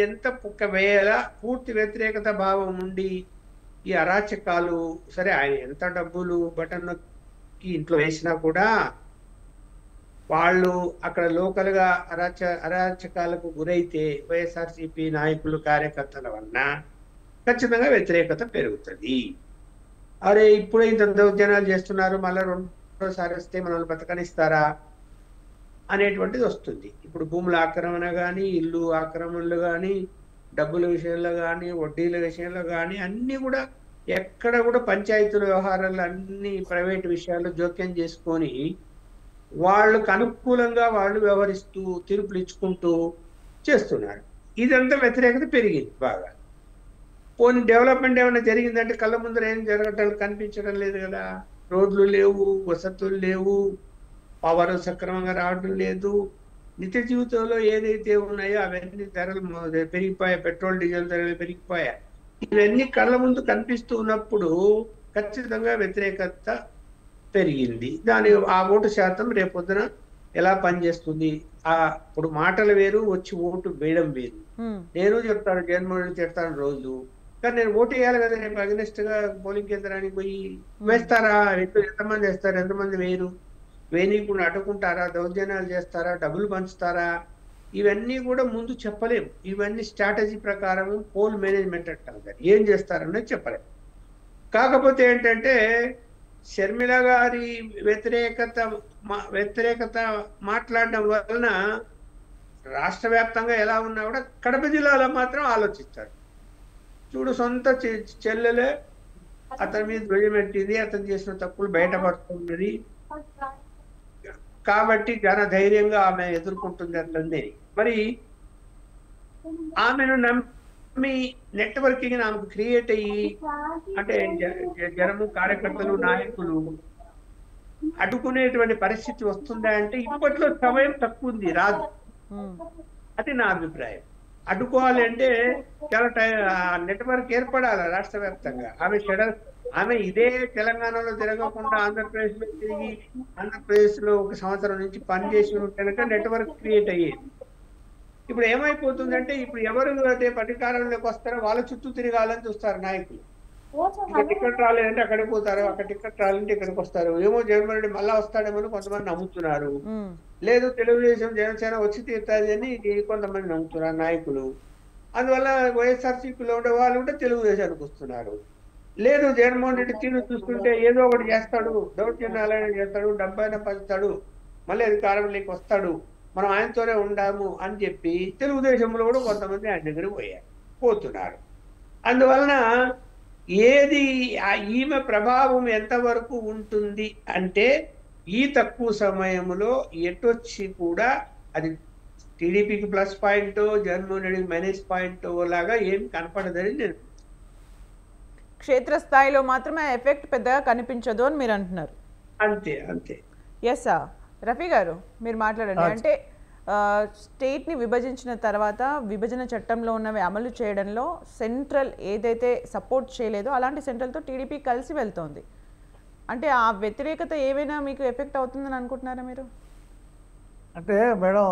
ఎంత ఒకవేళ పూర్తి వ్యతిరేకత భావం ఉండి ఈ అరాచకాలు, సరే ఆయన ఎంత డబ్బులు బటన్ నొక్కి ఇంట్లో వేసినా కూడా వాళ్ళు అక్కడ లోకల్ గా అరాచకాలకు గురైతే వైఎస్ఆర్సీపీ నాయకులు కార్యకర్తల వలన ఖచ్చితంగా వ్యతిరేకత పెరుగుతుంది. అరే ఇప్పుడే ఇంత దౌర్జన్యాలు చేస్తున్నారు, మళ్ళీ రెండోసారి వస్తే మనల్ని బతకనిస్తారా అనేటువంటిది వస్తుంది. ఇప్పుడు భూముల ఆక్రమణ కానీ, ఇల్లు ఆక్రమణలు కానీ, డబ్బుల విషయంలో కానీ, వడ్డీల విషయంలో కానీ అన్ని కూడా ఎక్కడ కూడా పంచాయతీల వ్యవహారాలు అన్ని ప్రైవేట్ విషయాల్లో జోక్యం చేసుకొని వాళ్ళకు అనుకూలంగా వాళ్ళు వ్యవహరిస్తూ తీర్పులు ఇచ్చుకుంటూ చేస్తున్నారు. ఇదంతా వ్యతిరేకత పెరిగింది బాగా. పోనీ డెవలప్మెంట్ ఏమైనా జరిగిందంటే కళ్ళ ముందర ఏం జరగటం కనిపించడం లేదు కదా. రోడ్లు లేవు, వసతులు లేవు, పవర్ సక్రమంగా రావడం లేదు. నిత్య జీవితంలో ఏదైతే ఉన్నాయో అవన్నీ ధరలు పెరిగిపోయాయి, పెట్రోల్ డీజిల్ ధరలు పెరిగిపోయాయి. ఇవన్నీ కళ్ళ ముందు కనిపిస్తూ ఉన్నప్పుడు ఖచ్చితంగా వ్యతిరేకత పెరిగింది. ఆ ఓటు శాతం రేపొద్దున ఎలా పనిచేస్తుంది? ఇప్పుడు మాటలు వేరు, వచ్చి ఓటు వేయడం వేరు. నేను చెప్తాను, జగన్మోహన్ రెడ్డి చెప్తాను రోజు, కానీ నేను ఓటు వేయాలి కదా. రేపు అగెనిస్ట్ గా పోలింగ్ కేంద్రానికి పోయి వేస్తారా? ఎంతమంది వేస్తారు, ఎంతమంది వేయరు? వేయకుండా అడ్డుకుంటారా, దౌర్జన్యాలు చేస్తారా, డబ్బులు పంచుతారా? ఇవన్నీ కూడా ముందు చెప్పలేము. ఇవన్నీ స్ట్రాటజీ ప్రకారం పోల్ మేనేజ్మెంట్ అంటారు, ఏం చేస్తారనేది చెప్పలేము. కాకపోతే ఏంటంటే షర్మిల గారి వ్యతిరేకత మాట్లాడడం వలన రాష్ట్ర వ్యాప్తంగా ఎలా ఉన్నా కూడా కడప జిల్లాలో మాత్రం ఆలోచిస్తారు. చూడు, సొంత చెల్లెలే అతని మీద ధ్వజమెట్టింది, అతను చేసిన తప్పులు బయటపడుతున్నది కాబట్టి జన ధైర్యంగా ఆమె ఎదుర్కొంటుంది అట్లనే. మరి ఆమెను నమ్మి నెట్వర్కింగ్ ఆమెకు క్రియేట్ అయ్యి, అంటే జనము కార్యకర్తలు నాయకులు అడ్డుకునేటువంటి పరిస్థితి వస్తుందా అంటే ఇప్పట్లో సమయం తక్కువ ఉంది, రాదు. అది నా అభిప్రాయం. అడ్డుకోవాలి అంటే చాలా నెట్వర్క్ ఏర్పడాలి రాష్ట్ర వ్యాప్తంగా. ఆమె ఇదే తెలంగాణలో తిరగకుండా ఆంధ్రప్రదేశ్ లో తిరిగి ఆంధ్రప్రదేశ్ లో 1 సంవత్సరం నుంచి పనిచేసి కనుక నెట్వర్క్ క్రియేట్ అయ్యేది. ఇప్పుడు ఏమైపోతుందంటే ఇప్పుడు ఎవరు రేపు అధికారంలోకి వస్తారో వాళ్ళ చుట్టూ తిరగాలని చూస్తారు నాయకులు. ఇక్కడ టికెట్ రాలేదంటే అక్కడికి పోతారు, అక్కడ టికెట్ రాలంటే ఇక్కడికి వస్తారు. ఏమో జగన్మోహన్ రెడ్డి మళ్ళా వస్తాడేమో కొంతమంది నమ్ముతున్నారు, లేదు తెలుగుదేశం జనసేన వచ్చి తీరుతుంది అని కొంతమంది నమ్ముతున్నారు నాయకులు. అందువల్ల వైఎస్ఆర్సీపీలో ఉండే వాళ్ళు కూడా తెలుగుదేశానికి వస్తున్నారు. లేదు జగన్మోహన్ రెడ్డి తీరు చూస్తుంటే ఏదో ఒకటి చేస్తాడు, దౌర్జన్యాలైనా చేస్తాడు, డబ్బైనా పంచుతాడు, మళ్ళీ అధికారంలోకి వస్తాడు, మనం ఆయనతోనే ఉండాము అని చెప్పి తెలుగుదేశంలో కూడా కొంతమంది ఆయన దగ్గరికి పోతున్నారు. అందువలన ఏది ఈమె ప్రభావం ఎంతవరకు ఉంటుంది అంటే ఈ తక్కువ సమయంలో ఎటొచ్చి కూడా అది టీడీపీకి ప్లస్ పాయింట్, జగన్మోహన్ రెడ్డికి మైనస్ పాయింట్ లాగా ఏం కనపడదని నేను. క్షేత్రస్థాయిలో మాత్రమే ఎఫెక్ట్ పెద్దగా కనిపించదు అని మీరు అంటున్నారు. అంతే అంతే. ఎస్ సార్, రఫీ గారు మీరు మాట్లాడండి. అంటే స్టేట్ని విభజించిన తర్వాత విభజన చట్టంలో ఉన్నవి అమలు చేయడంలో సెంట్రల్ ఏదైతే సపోర్ట్ చేయలేదో అలాంటి సెంట్రల్తో టీడీపీ కలిసి వెళ్తోంది. అంటే ఆ వ్యతిరేకత ఏమైనా మీకు ఎఫెక్ట్ అవుతుందని అనుకుంటున్నారా మీరు? అంటే మేడం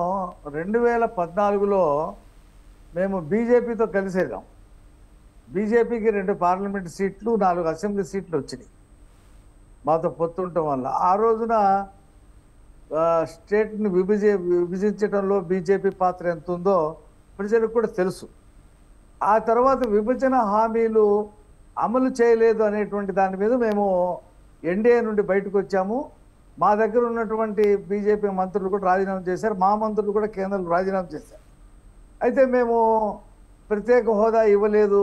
2014లో మేము బీజేపీతో కలిసేదాం. బీజేపీకి 2 పార్లమెంట్ సీట్లు, 4 అసెంబ్లీ సీట్లు వచ్చినాయి మాతో పొత్తుండటం వల్ల. ఆ రోజున స్టేట్ని విభజించడంలో బీజేపీ పాత్ర ఎంత ఉందో ప్రజలకు కూడా తెలుసు. ఆ తర్వాత విభజన హామీలు అమలు చేయలేదు అనేటువంటి దాని మీద మేము ఎన్డీఏ నుండి బయటకు వచ్చాము. మా దగ్గర ఉన్నటువంటి బీజేపీ మంత్రులు కూడా రాజీనామా చేశారు, మా మంత్రులు కూడా కేంద్రంలో రాజీనామా చేశారు. అయితే మేము ప్రత్యేక హోదా ఇవ్వలేదు,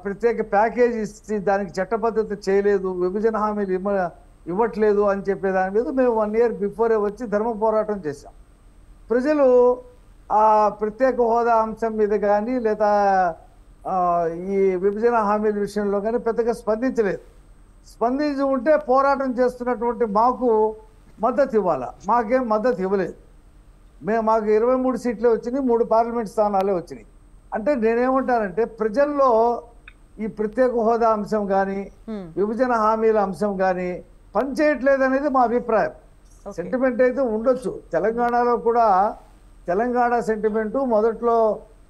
ప్రత్యేక ప్యాకేజ్ ఇచ్చి దానికి చట్టబద్ధత చేయలేదు, విభజన హామీలు ఇవ్వట్లేదు అని చెప్పే దాని మీద మేము 1 year బిఫోరే వచ్చి ధర్మ పోరాటం చేశాం. ప్రజలు ఆ ప్రత్యేక హోదా అంశం మీద కానీ లేదా ఈ విభజన హామీల విషయంలో కానీ పెద్దగా స్పందించలేదు. స్పందించి ఉంటే పోరాటం చేస్తున్నటువంటి మాకు మద్దతు ఇవ్వాలా, మాకేం మద్దతు ఇవ్వలేదు. మాకు 23 సీట్లే వచ్చినాయి, 3 పార్లమెంట్ స్థానాలే వచ్చినాయి. అంటే నేనేమంటానంటే ప్రజల్లో ఈ ప్రత్యేక హోదా అంశం కానీ విభజన హామీల అంశం కానీ పనిచేయట్లేదు అనేది మా అభిప్రాయం. సెంటిమెంట్ అయితే ఉండొచ్చు, తెలంగాణలో కూడా తెలంగాణ సెంటిమెంటు మొదట్లో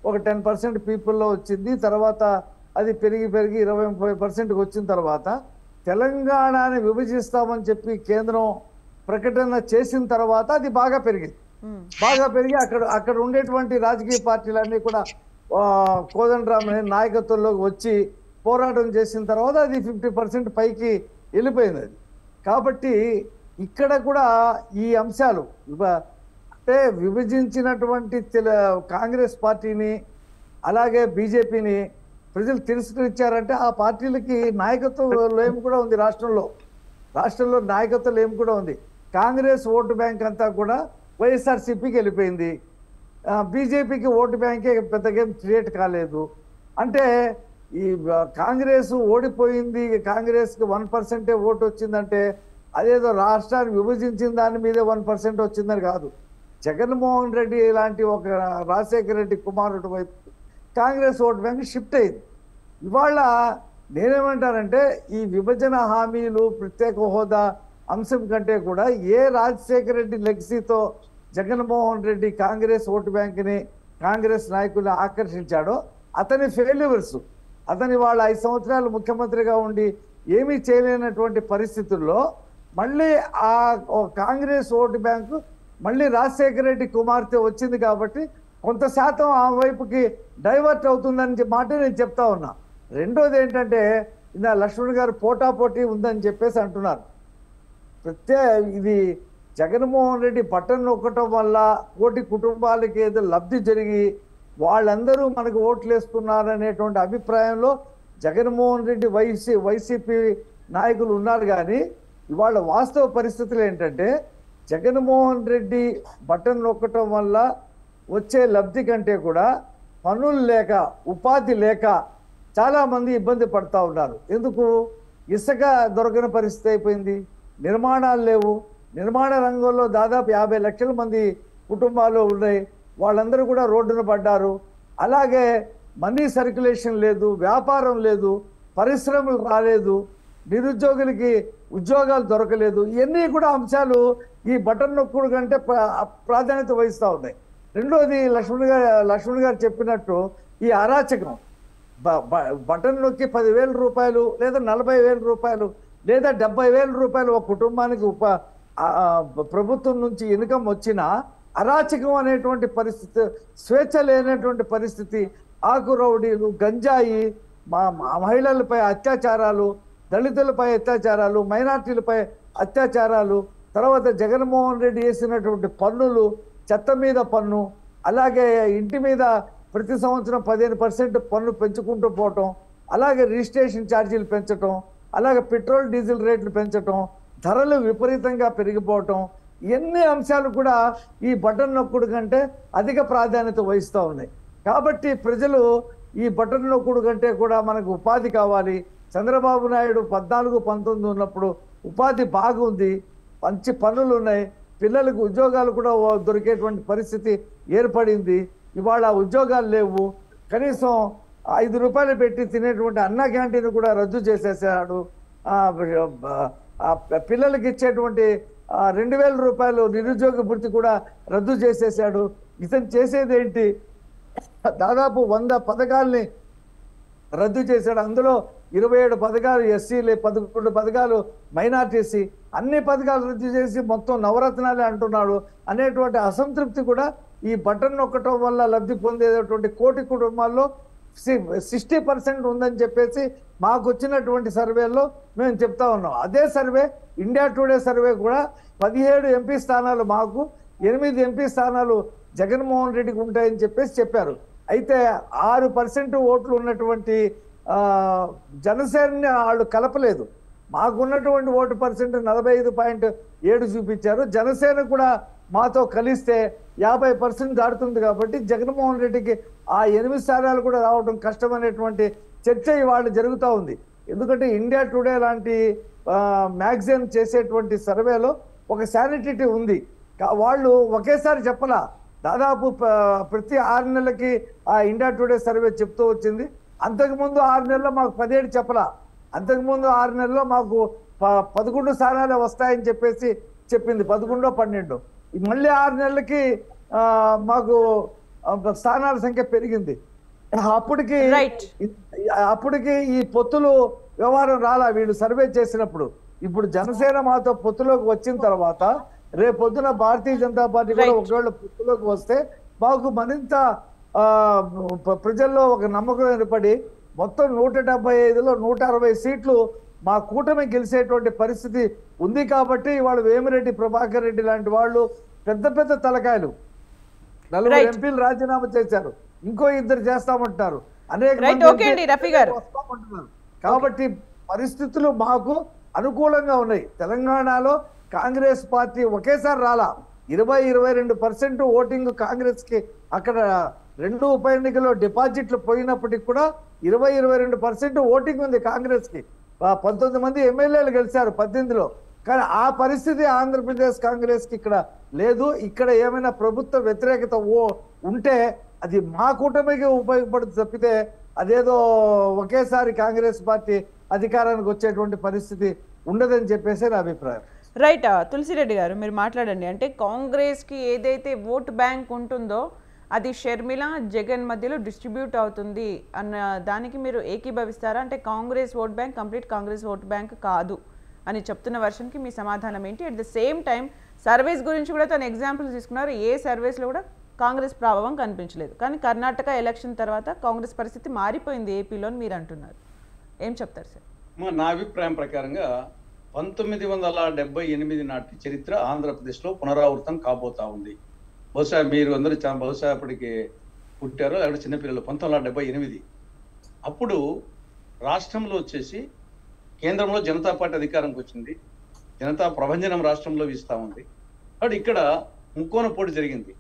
ఒక 10% పీపుల్లో వచ్చింది, తర్వాత అది పెరిగి 20-30%కి వచ్చిన తర్వాత తెలంగాణని విభజిస్తామని చెప్పి కేంద్రం ప్రకటన చేసిన తర్వాత అది బాగా పెరిగింది. అక్కడ ఉండేటువంటి రాజకీయ పార్టీలన్నీ కూడా కోదండరామ్ నాయకత్వంలోకి వచ్చి పోరాటం చేసిన తర్వాత అది 50% పైకి వెళ్ళిపోయింది అది. కాబట్టి ఇక్కడ కూడా ఈ అంశాలు అంటే విభజించినటువంటి కాంగ్రెస్ పార్టీని అలాగే బీజేపీని ప్రజలు తిరస్కరించారంటే ఆ పార్టీలకి నాయకత్వం లేమి కూడా ఉంది. రాష్ట్రంలో నాయకత్వం లేమి కూడా ఉంది. కాంగ్రెస్ ఓటు బ్యాంక్ అంతా కూడా వైఎస్ఆర్సీపీకి వెళ్ళిపోయింది, బీజేపీకి ఓటు బ్యాంకే పెద్దగా క్రియేట్ కాలేదు. అంటే ఈ కాంగ్రెస్ ఓడిపోయింది, కాంగ్రెస్కి 1% ఓటు వచ్చిందంటే అదేదో రాష్ట్రాన్ని విభజించిన దాని మీదే 1% వచ్చిందని కాదు. జగన్మోహన్ రెడ్డి లాంటి ఒక రాజశేఖర రెడ్డి కుమారుడు వైపు కాంగ్రెస్ ఓటు బ్యాంక్ షిఫ్ట్ అయింది. ఇవాళ నేనేమంటానంటే ఈ విభజన హామీలు ప్రత్యేక హోదా అంశం కంటే కూడా ఏ రాజశేఖర రెడ్డి లెగసీతో జగన్మోహన్ రెడ్డి కాంగ్రెస్ ఓటు బ్యాంక్ని కాంగ్రెస్ నాయకుల్ని ఆకర్షించాడో అతని ఫెయిల్యూర్స్, అతని వాళ్ళ 5 సంవత్సరాలు ముఖ్యమంత్రిగా ఉండి ఏమీ చేయలేనటువంటి పరిస్థితుల్లో మళ్ళీ ఆ కాంగ్రెస్ ఓటు బ్యాంకు మళ్ళీ రాజశేఖర రెడ్డి కుమార్తె వచ్చింది కాబట్టి కొంత శాతం ఆ వైపుకి డైవర్ట్ అవుతుందని మాట నేను చెప్తా ఉన్నా. రెండోది ఏంటంటే లక్ష్మణ్ గారు పోటాపోటీ ఉందని చెప్పేసి అంటున్నారు. ఇది జగన్మోహన్ రెడ్డి బటన్ నొక్కటం వల్ల కోటి కుటుంబాలకి ఏదో లబ్ధి జరిగి వాళ్ళందరూ మనకు ఓట్లు వేస్తున్నారనేటువంటి అభిప్రాయంలో జగన్మోహన్ రెడ్డి వైసీపీ నాయకులు ఉన్నారు. కానీ ఇవాళ వాస్తవ పరిస్థితులు ఏంటంటే జగన్మోహన్ రెడ్డి బటన్ నొక్కటం వల్ల వచ్చే లబ్ధి కంటే కూడా పనులు లేక ఉపాధి లేక చాలామంది ఇబ్బంది పడుతూ ఉన్నారు. ఎందుకు? ఇసుక దొరకని పరిస్థితి అయిపోయింది, నిర్మాణాలు లేవు. నిర్మాణ రంగంలో దాదాపు 50 లక్షల మంది కుటుంబాలు ఉన్నాయి, వాళ్ళందరూ కూడా రోడ్డున పడ్డారు. అలాగే మనీ సర్క్యులేషన్ లేదు, వ్యాపారం లేదు, పరిశ్రమలు రాలేదు, నిరుద్యోగులకి ఉద్యోగాలు దొరకలేదు. ఇవన్నీ కూడా అంశాలు ఈ బటన్ నొక్కుడు కంటే ప్రాధాన్యత వహిస్తూ ఉన్నాయి. రెండోది లక్ష్మణ్ గారు చెప్పినట్టు ఈ అరాచకం, బటన్ నొక్కి 10,000 రూపాయలు లేదా 40,000 రూపాయలు లేదా 70,000 రూపాయలు ఒక కుటుంబానికి ప్రభుత్వం నుంచి ఇన్కమ్ వచ్చినా అరాచకం అనేటువంటి పరిస్థితి, స్వేచ్ఛ లేనటువంటి పరిస్థితి, ఆకు రౌడీలు, గంజాయి, మహిళలపై అత్యాచారాలు, దళితులపై అత్యాచారాలు, మైనార్టీలపై అత్యాచారాలు, తర్వాత జగన్మోహన్ రెడ్డి వేసినటువంటి పన్నులు, చెత్త మీద పన్ను, అలాగే ఇంటి మీద ప్రతి సంవత్సరం 15% పన్ను పెంచుకుంటూ పోవటం, అలాగే రిజిస్ట్రేషన్ ఛార్జీలు పెంచటం, అలాగే పెట్రోల్ డీజిల్ రేట్లు పెంచటం, ధరలు విపరీతంగా పెరిగిపోవటం, ఇవన్నీ అంశాలు కూడా ఈ బటన్ నొక్కుడు కంటే అధిక ప్రాధాన్యత వహిస్తూ ఉన్నాయి. కాబట్టి ప్రజలు ఈ బటన్ నొక్కుడు కంటే కూడా మనకు ఉపాధి కావాలి. చంద్రబాబు నాయుడు 14-19 ఉన్నప్పుడు ఉపాధి బాగుంది, మంచి పనులు ఉన్నాయి, పిల్లలకు ఉద్యోగాలు కూడా దొరికేటువంటి పరిస్థితి ఏర్పడింది. ఇవాళ ఉద్యోగాలు లేవు. కనీసం 5 రూపాయలు పెట్టి తినేటువంటి అన్న క్యాంటీన్ కూడా రద్దు చేసేసాడు. పిల్లలకి ఇచ్చేటువంటి 2,000 రూపాయలు నిరుద్యోగ భృతి కూడా రద్దు చేసేసాడు. ఇతను చేసేది ఏంటి? దాదాపు 100 పథకాలని రద్దు చేశాడు. అందులో 27 పథకాలు ఎస్సీలే, 11 పథకాలు మైనార్టీసీ, అన్ని పథకాలు రద్దు చేసి మొత్తం నవరత్నాలే అంటున్నాడు అనేటువంటి అసంతృప్తి కూడా ఈ బటన్ నొక్కటం వల్ల లబ్ధి పొందేటువంటి కోటి కుటుంబాల్లో 60% ఉందని చెప్పేసి మాకు వచ్చినటువంటి సర్వేలో మేము చెప్తా ఉన్నాం. అదే సర్వే ఇండియా టుడే సర్వే కూడా 17 ఎంపీ స్థానాలు మాకు, 8 ఎంపీ స్థానాలు జగన్మోహన్ రెడ్డికి ఉంటాయని చెప్పేసి చెప్పారు. అయితే 6% ఓట్లు ఉన్నటువంటి జనసేనని వాళ్ళు కలపలేదు. మాకున్నటువంటి ఓటు పర్సెంట్ 45.7 చూపించారు. జనసేన కూడా మాతో కలిస్తే 50% దాటుతుంది. కాబట్టి జగన్మోహన్ రెడ్డికి ఆ 8 స్థానాలు కూడా రావడం కష్టమనేటువంటి చర్చ ఇవాళ జరుగుతూ ఉంది. ఎందుకంటే ఇండియా టుడే లాంటి మ్యాగజైన్ చేసేటువంటి సర్వేలో ఒక శానిటీ ఉంది. వాళ్ళు ఒకేసారి చెప్పలా, దాదాపు ప్రతి 6 నెలలకి ఆ ఇండియా టుడే సర్వే చెప్తూ వచ్చింది. అంతకుముందు 6 నెలల్లో మాకు 17 చెప్పలా, అంతకుముందు 6 నెలల్లో మాకు 11 స్థానాలే వస్తాయని చెప్పేసి చెప్పింది, 11, 12. మళ్ళీ 6 నెలలకి మాకు స్థానాల సంఖ్య పెరిగింది. అప్పటికి ఈ పొత్తులు వ్యవహారం రాలా వీళ్ళు సర్వే చేసినప్పుడు. ఇప్పుడు జనసేన మాతో పొత్తులోకి వచ్చిన తర్వాత రేపొద్దున భారతీయ జనతా పార్టీ కూడా ఒకవేళ పొత్తులోకి వస్తే మాకు మరింత ప్రజల్లో ఒక నమ్మకం ఏర్పడి మొత్తం 175లో 160 సీట్లు మా కూటమి గెలిచేటువంటి పరిస్థితి ఉంది. కాబట్టి వాళ్ళు వేమిరెడ్డి ప్రభాకర్ రెడ్డి లాంటి వాళ్ళు పెద్ద పెద్ద తలకాయలు 4 ఎంపీలు రాజీనామా చేశారు, ఇంకో 2 చేస్తామంటున్నారు, అనేక వస్తామంటున్నారు. కాబట్టి పరిస్థితులు మాకు అనుకూలంగా ఉన్నాయి. తెలంగాణలో కాంగ్రెస్ పార్టీ ఒకేసారి రాలా, 20-22% ఓటింగ్ కాంగ్రెస్ కి. అక్కడ 2 ఉప ఎన్నికల్లో డిపాజిట్లు పోయినప్పటికి కూడా 20-22% ఓటింగ్ ఉంది కాంగ్రెస్ కి. 19 మంది ఎమ్మెల్యేలు గెలిచారు 18లో. కానీ ఆ పరిస్థితి ఆంధ్రప్రదేశ్ కాంగ్రెస్ కి ఇక్కడ లేదు. ఇక్కడ ఏమైనా ప్రభుత్వ వ్యతిరేకత ఉంటే అది మా కూటమికి ఉపయోగపడుతుంది తప్పితే అదేదో ఒకేసారి కాంగ్రెస్ పార్టీ అధికారానికి వచ్చేటువంటి పరిస్థితి ఉండదని చెప్పేసి నా అభిప్రాయం. రైట్. తులసిరెడ్డి గారు మీరు మాట్లాడండి. అంటే కాంగ్రెస్కి ఏదైతే ఓట్ బ్యాంక్ ఉంటుందో అది షర్మిల జగన్ మధ్యలో డిస్ట్రిబ్యూట్ అవుతుంది అన్న దానికి మీరు ఏకీభవిస్తారా? అంటే Congress vote bank complete Congress vote bank కాదు అని చెప్తున్న వర్షన్కి మీ సమాధానం ఏంటి? At the same time surveys గురించి కూడా తను ఎగ్జాంపుల్స్ తీసుకున్నారు. ఏ సర్వేస్లో కూడా కాంగ్రెస్ ప్రభావం కనిపించలేదు. కానీ కర్ణాటక ఎలక్షన్ తర్వాత కాంగ్రెస్ పరిస్థితి మారిపోయింది ఏపీలో అని మీరు అంటున్నారు. ఏం చెప్తారు సార్? నా అభిప్రాయం ప్రకారంగా 1978 నాటి చరిత్ర ఆంధ్రప్రదేశ్లో పునరావృతం కాబోతా ఉంది. బహుశా మీరు అందరూ బహుశా అప్పటికి పుట్టారో లేకపోతే చిన్నపిల్లలు. 1978 అప్పుడు రాష్ట్రంలో వచ్చేసి కేంద్రంలో జనతా పార్టీ అధికారంకి వచ్చింది. జనతా ప్రభంజనం రాష్ట్రంలో వీస్తా ఉంది. కాబట్టి ఇక్కడ ముక్కోన పోటీ జరిగింది.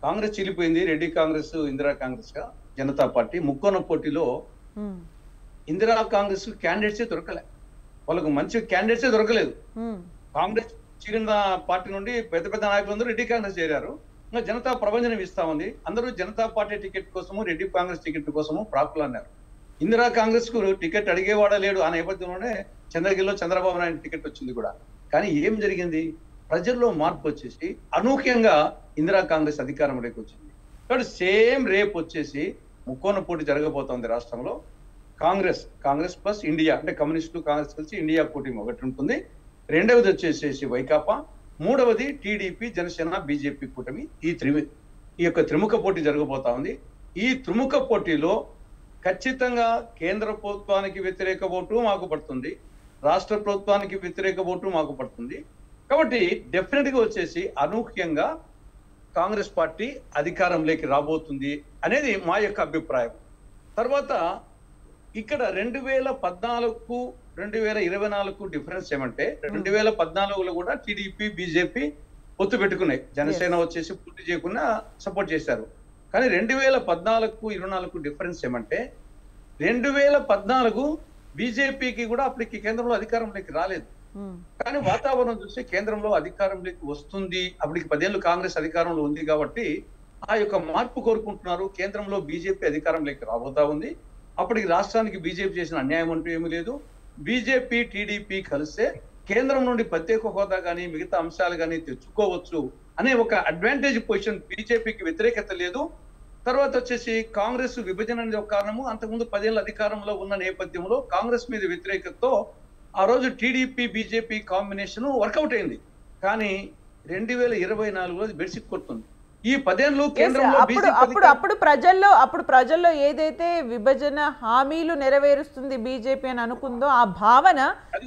కాంగ్రెస్ చీలిపోయింది. రెడ్డి కాంగ్రెస్, ఇందిరా కాంగ్రెస్ గా జనతా పార్టీ. ముక్కోన పోటీలో ఇందిరా కాంగ్రెస్ క్యాండిడేట్సే దొరకలే, వాళ్ళకు మంచి క్యాండిడేట్సే దొరకలేదు. కాంగ్రెస్ చీలిన పార్టీ నుండి పెద్ద పెద్ద నాయకులందరూ రెడ్డి కాంగ్రెస్ చేరారు. ఇంకా జనతా ప్రభంజనం ఇస్తా ఉంది. అందరూ జనతా పార్టీ టికెట్ కోసము, రెడ్డి కాంగ్రెస్ టికెట్ కోసము ప్రాకులు అన్నారు. ఇందిరా కాంగ్రెస్ కు టికెట్ అడిగేవాడా లేడు. ఆ నేపథ్యంలోనే చంద్రగిరిలో చంద్రబాబు నాయుడు టికెట్ వచ్చింది కూడా. కానీ ఏం జరిగింది? ప్రజల్లో మార్పు వచ్చేసి అనూహ్యంగా ఇందిరా కాంగ్రెస్ అధికారంలోకి వచ్చింది. కాబట్టి సేమ్ రేపు వచ్చేసి ముక్కోన పోటీ జరగబోతోంది రాష్ట్రంలో. కాంగ్రెస్ ప్లస్ ఇండియా, అంటే కమ్యూనిస్టు కాంగ్రెస్ కలిసి ఇండియా కూటమి ఒకటి ఉంటుంది. రెండవది వచ్చేసేసి వైకాపా, మూడవది టీడీపీ, జనసేన, బీజేపీ కూటమి. ఈ యొక్క త్రిముఖ పోటీ జరగబోతా ఉంది. ఈ త్రిముఖ పోటీలో ఖచ్చితంగా కేంద్ర ప్రభుత్వానికి వ్యతిరేక ఓటు మాకు పడుతుంది, రాష్ట్ర ప్రభుత్వానికి వ్యతిరేక ఓటు మాకు పడుతుంది. కాబట్టి డెఫినెట్ గా వచ్చేసి అనూహ్యంగా కాంగ్రెస్ పార్టీ అధికారంలోకి రాబోతుంది అనేది మా యొక్క అభిప్రాయం. తర్వాత ఇక్కడ 2014కు 2024కు డిఫరెన్స్ ఏమంటే 2014లో కూడా టీడీపీ, బీజేపీ పొత్తు పెట్టుకున్నాయి. జనసేన వచ్చేసి పూర్తి చేయకుండా సపోర్ట్ చేశారు. కానీ 2014కు 24కు డిఫరెన్స్ ఏమంటే 2014 బీజేపీకి కూడా అప్పటికి కేంద్రంలో అధికారంలోకి రాలేదు. కానీ వాతావరణం చూస్తే కేంద్రంలో అధికారంలోకి వస్తుంది. అప్పటికి 10 ఏళ్ళు కాంగ్రెస్ అధికారంలో ఉంది కాబట్టి ఆ యొక్క మార్పు కోరుకుంటున్నారు. కేంద్రంలో బీజేపీ అధికారంలోకి రాబోతా ఉంది. అప్పటికి రాష్ట్రానికి బీజేపీ చేసిన అన్యాయం అంటూ ఏమీ లేదు. బీజేపీ, టీడీపీ కలిస్తే కేంద్రం నుండి ప్రత్యేక హోదా కానీ మిగతా అంశాలు కానీ తెచ్చుకోవచ్చు అనే ఒక అడ్వాంటేజ్ పొజిషన్ బీజేపీకి వ్యతిరేకత లేదు. తర్వాత వచ్చేసి కాంగ్రెస్ విభజన అనేది ఒక కారణము. అంతకుముందు 10 ఏళ్ళ అధికారంలో ఉన్న నేపథ్యంలో కాంగ్రెస్ మీద వ్యతిరేకతతో ఆ రోజు టీడీపీ, బీజేపీ కాంబినేషన్ వర్కౌట్ అయింది. కానీ 2024లో బెడ్షీట్ కొడుతుంది. ఈ 10 ఏళ్ళు కేంద్రంలో అప్పుడు ప్రజల్లో ఏదైతే విభజన హామీలు నెరవేరుస్తుంది బీజేపీ అని అనుకుందో ఆ భావన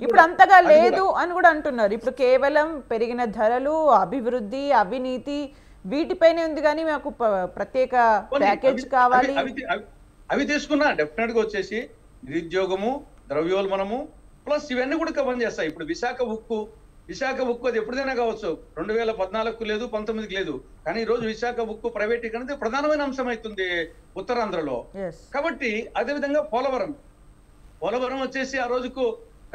ఇప్పుడు అంతగా లేదు అని కూడా అంటున్నారు. ఇప్పుడు కేవలం పెరిగిన ధరలు, అభివృద్ధి, అవినీతి వీటిపైనే ఉంది. కానీ మాకు ప్రత్యేక ప్యాకేజ్ కావాలి అవి తీసుకున్నా డెఫినెట్ గా వచ్చేసి నిరుద్యోగము, ద్రవ్యోల్బణము ప్లస్ ఇవన్నీ కూడా కవర్ చేస్తాయి. ఇప్పుడు విశాఖ ఉక్కు అది ఎప్పుడైనా కావచ్చు, 2014 లేదు, 19కి లేదు, కానీ ఈ రోజు విశాఖ ఉక్కు ప్రైవేటీకరణ అనేది ప్రధానమైన అంశం అవుతుంది ఉత్తరాంధ్రలో. కాబట్టి అదేవిధంగా పోలవరం వచ్చేసి ఆ రోజుకు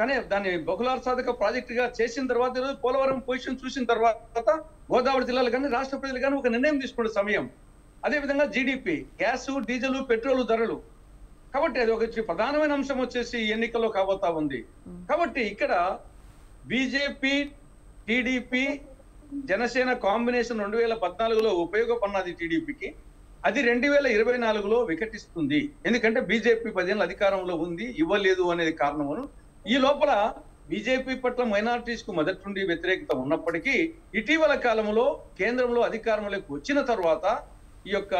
కానీ దాన్ని బహుళార్థసాధక ప్రాజెక్ట్ గా చేసిన తర్వాత ఈరోజు పోలవరం పొజిషన్ చూసిన తర్వాత గోదావరి జిల్లాలు కానీ రాష్ట్ర ప్రజలు కానీ ఒక నిర్ణయం తీసుకునే సమయం. అదేవిధంగా జీడిపి, గ్యాస్, డీజిల్, పెట్రోల్ ధరలు. కాబట్టి అది ఒక ప్రధానమైన అంశం వచ్చేసి ఎన్నికల్లో కాబోతా ఉంది. కాబట్టి ఇక్కడ బీజేపీ, టీడీపీ, జనసేన కాంబినేషన్ 2014లో ఉపయోగపడినది టీడీపీకి, అది 2024లో వికటిస్తుంది. ఎందుకంటే బీజేపీ 10 ఏళ్ళ అధికారంలో ఉంది, ఇవ్వలేదు అనేది కారణమును. ఈ లోపల బీజేపీ పట్ల మైనారిటీస్ కు మొదటి నుండి వ్యతిరేకత ఉన్నప్పటికీ ఇటీవల కాలంలో కేంద్రంలో అధికారంలోకి వచ్చిన తర్వాత ఈ యొక్క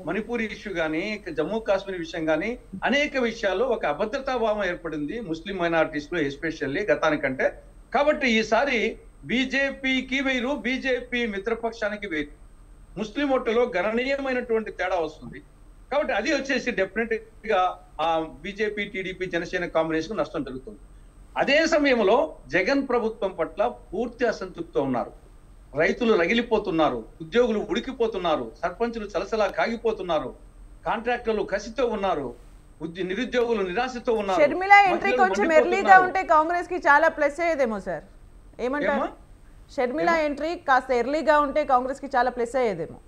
మణిపూర్ ఇష్యూ కానీ, జమ్మూ కాశ్మీర్ విషయం కానీ అనేక విషయాల్లో ఒక అభద్రతా భావం ఏర్పడింది ముస్లిం మైనారిటీస్ లో, ఎస్పెషల్లీ గతానికంటే. కాబట్టి ఈసారి బీజేపీకి వేరు, బీజేపీ మిత్రపక్షానికి వేరు, ముస్లిం ఓట్లలో గణనీయమైనటువంటి తేడా వస్తుంది. కాబట్టి అది వచ్చేసి డెఫినెట్ గా ఆ బీజేపీ, టీడీపీ, జనసేన కాంబినేషన్ నష్టం జరుగుతుంది. అదే సమయంలో జగన్ ప్రభుత్వం పట్ల పూర్తి అసంతృప్తితో ఉన్నారు. రైతులు రగిలిపోతున్నారు, ఉద్యోగులు ఉడికిపోతున్నారు, సర్పంచులు చలసలా కాగిపోతున్నారు, కాంట్రాక్టర్లు కసితో ఉన్నారు, నిరుద్యోగులు నిరాశతో ఉన్నారు. షర్మిల ఎంట్రీ కొంచెం ఎర్లీగా ఉంటే కాంగ్రెస్ కి చాలా ప్లస్ అయ్యేదేమో సార్, ఏమంటారు? షర్మిల ఎంట్రీ కాస్త ఎర్లీగా ఉంటే కాంగ్రెస్ కి చాలా ప్లస్ అయ్యేదేమో.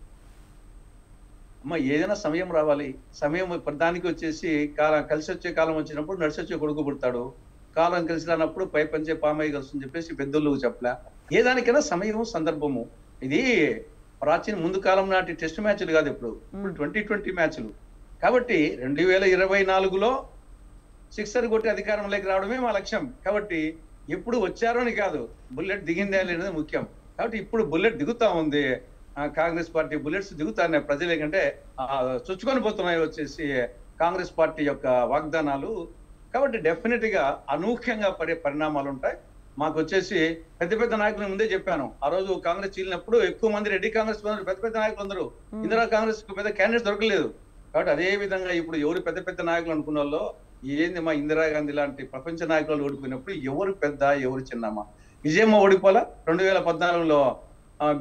అమ్మ, ఏదైనా సమయం రావాలి. సమయం దానికి వచ్చేసి కలిసి వచ్చే కాలం వచ్చినప్పుడు నడిచి వచ్చే కొడుకు పుడతాడు, కాలం కలిసి రానప్పుడు పై పంచే పామయ్య కలుస్తుందని చెప్పేసి పెద్దోళ్ళు చెప్పలే. ఏ దానికైనా సమయం, సందర్భము. ఇది ప్రాచీన ముందు కాలం నాటి టెస్ట్ మ్యాచ్లు కాదు, ఇప్పుడు 2020 మ్యాచ్లు. కాబట్టి 2024లో సిక్సర్ కొట్టి అధికారంలోకి రావడమే మా లక్ష్యం. కాబట్టి ఎప్పుడు వచ్చారో అని కాదు, బుల్లెట్ దిగిందే అనేది ముఖ్యం. కాబట్టి ఇప్పుడు బుల్లెట్ దిగుతా ఉంది, కాంగ్రెస్ పార్టీ బుల్లెట్స్ దిగుతాయి. ప్రజలు ఏంటంటే చొచ్చుకొని పోతున్నాయి వచ్చేసి కాంగ్రెస్ పార్టీ యొక్క వాగ్దానాలు. కాబట్టి డెఫినెట్ గా అనూహ్యంగా పడే పరిణామాలు ఉంటాయి. మాకు వచ్చేసి పెద్ద పెద్ద నాయకులు ముందే చెప్పాను, ఆ రోజు కాంగ్రెస్ చీలినప్పుడు ఎక్కువ మంది రెడ్డి కాంగ్రెస్ పెద్ద పెద్ద నాయకులు అందరూ, ఇందిరా కాంగ్రెస్ పెద్ద క్యాండిడేట్ దొరకలేదు. కాబట్టి అదే విధంగా ఇప్పుడు ఎవరు పెద్ద పెద్ద నాయకులు అనుకున్న వాళ్ళు ఏంది మా ఇందిరాగాంధీ లాంటి ప్రపంచ నాయకులు ఓడిపోయినప్పుడు ఎవరు పెద్ద ఎవరు చిన్నమ్మా? విజయమ్మ ఓడిపోలా 2014లో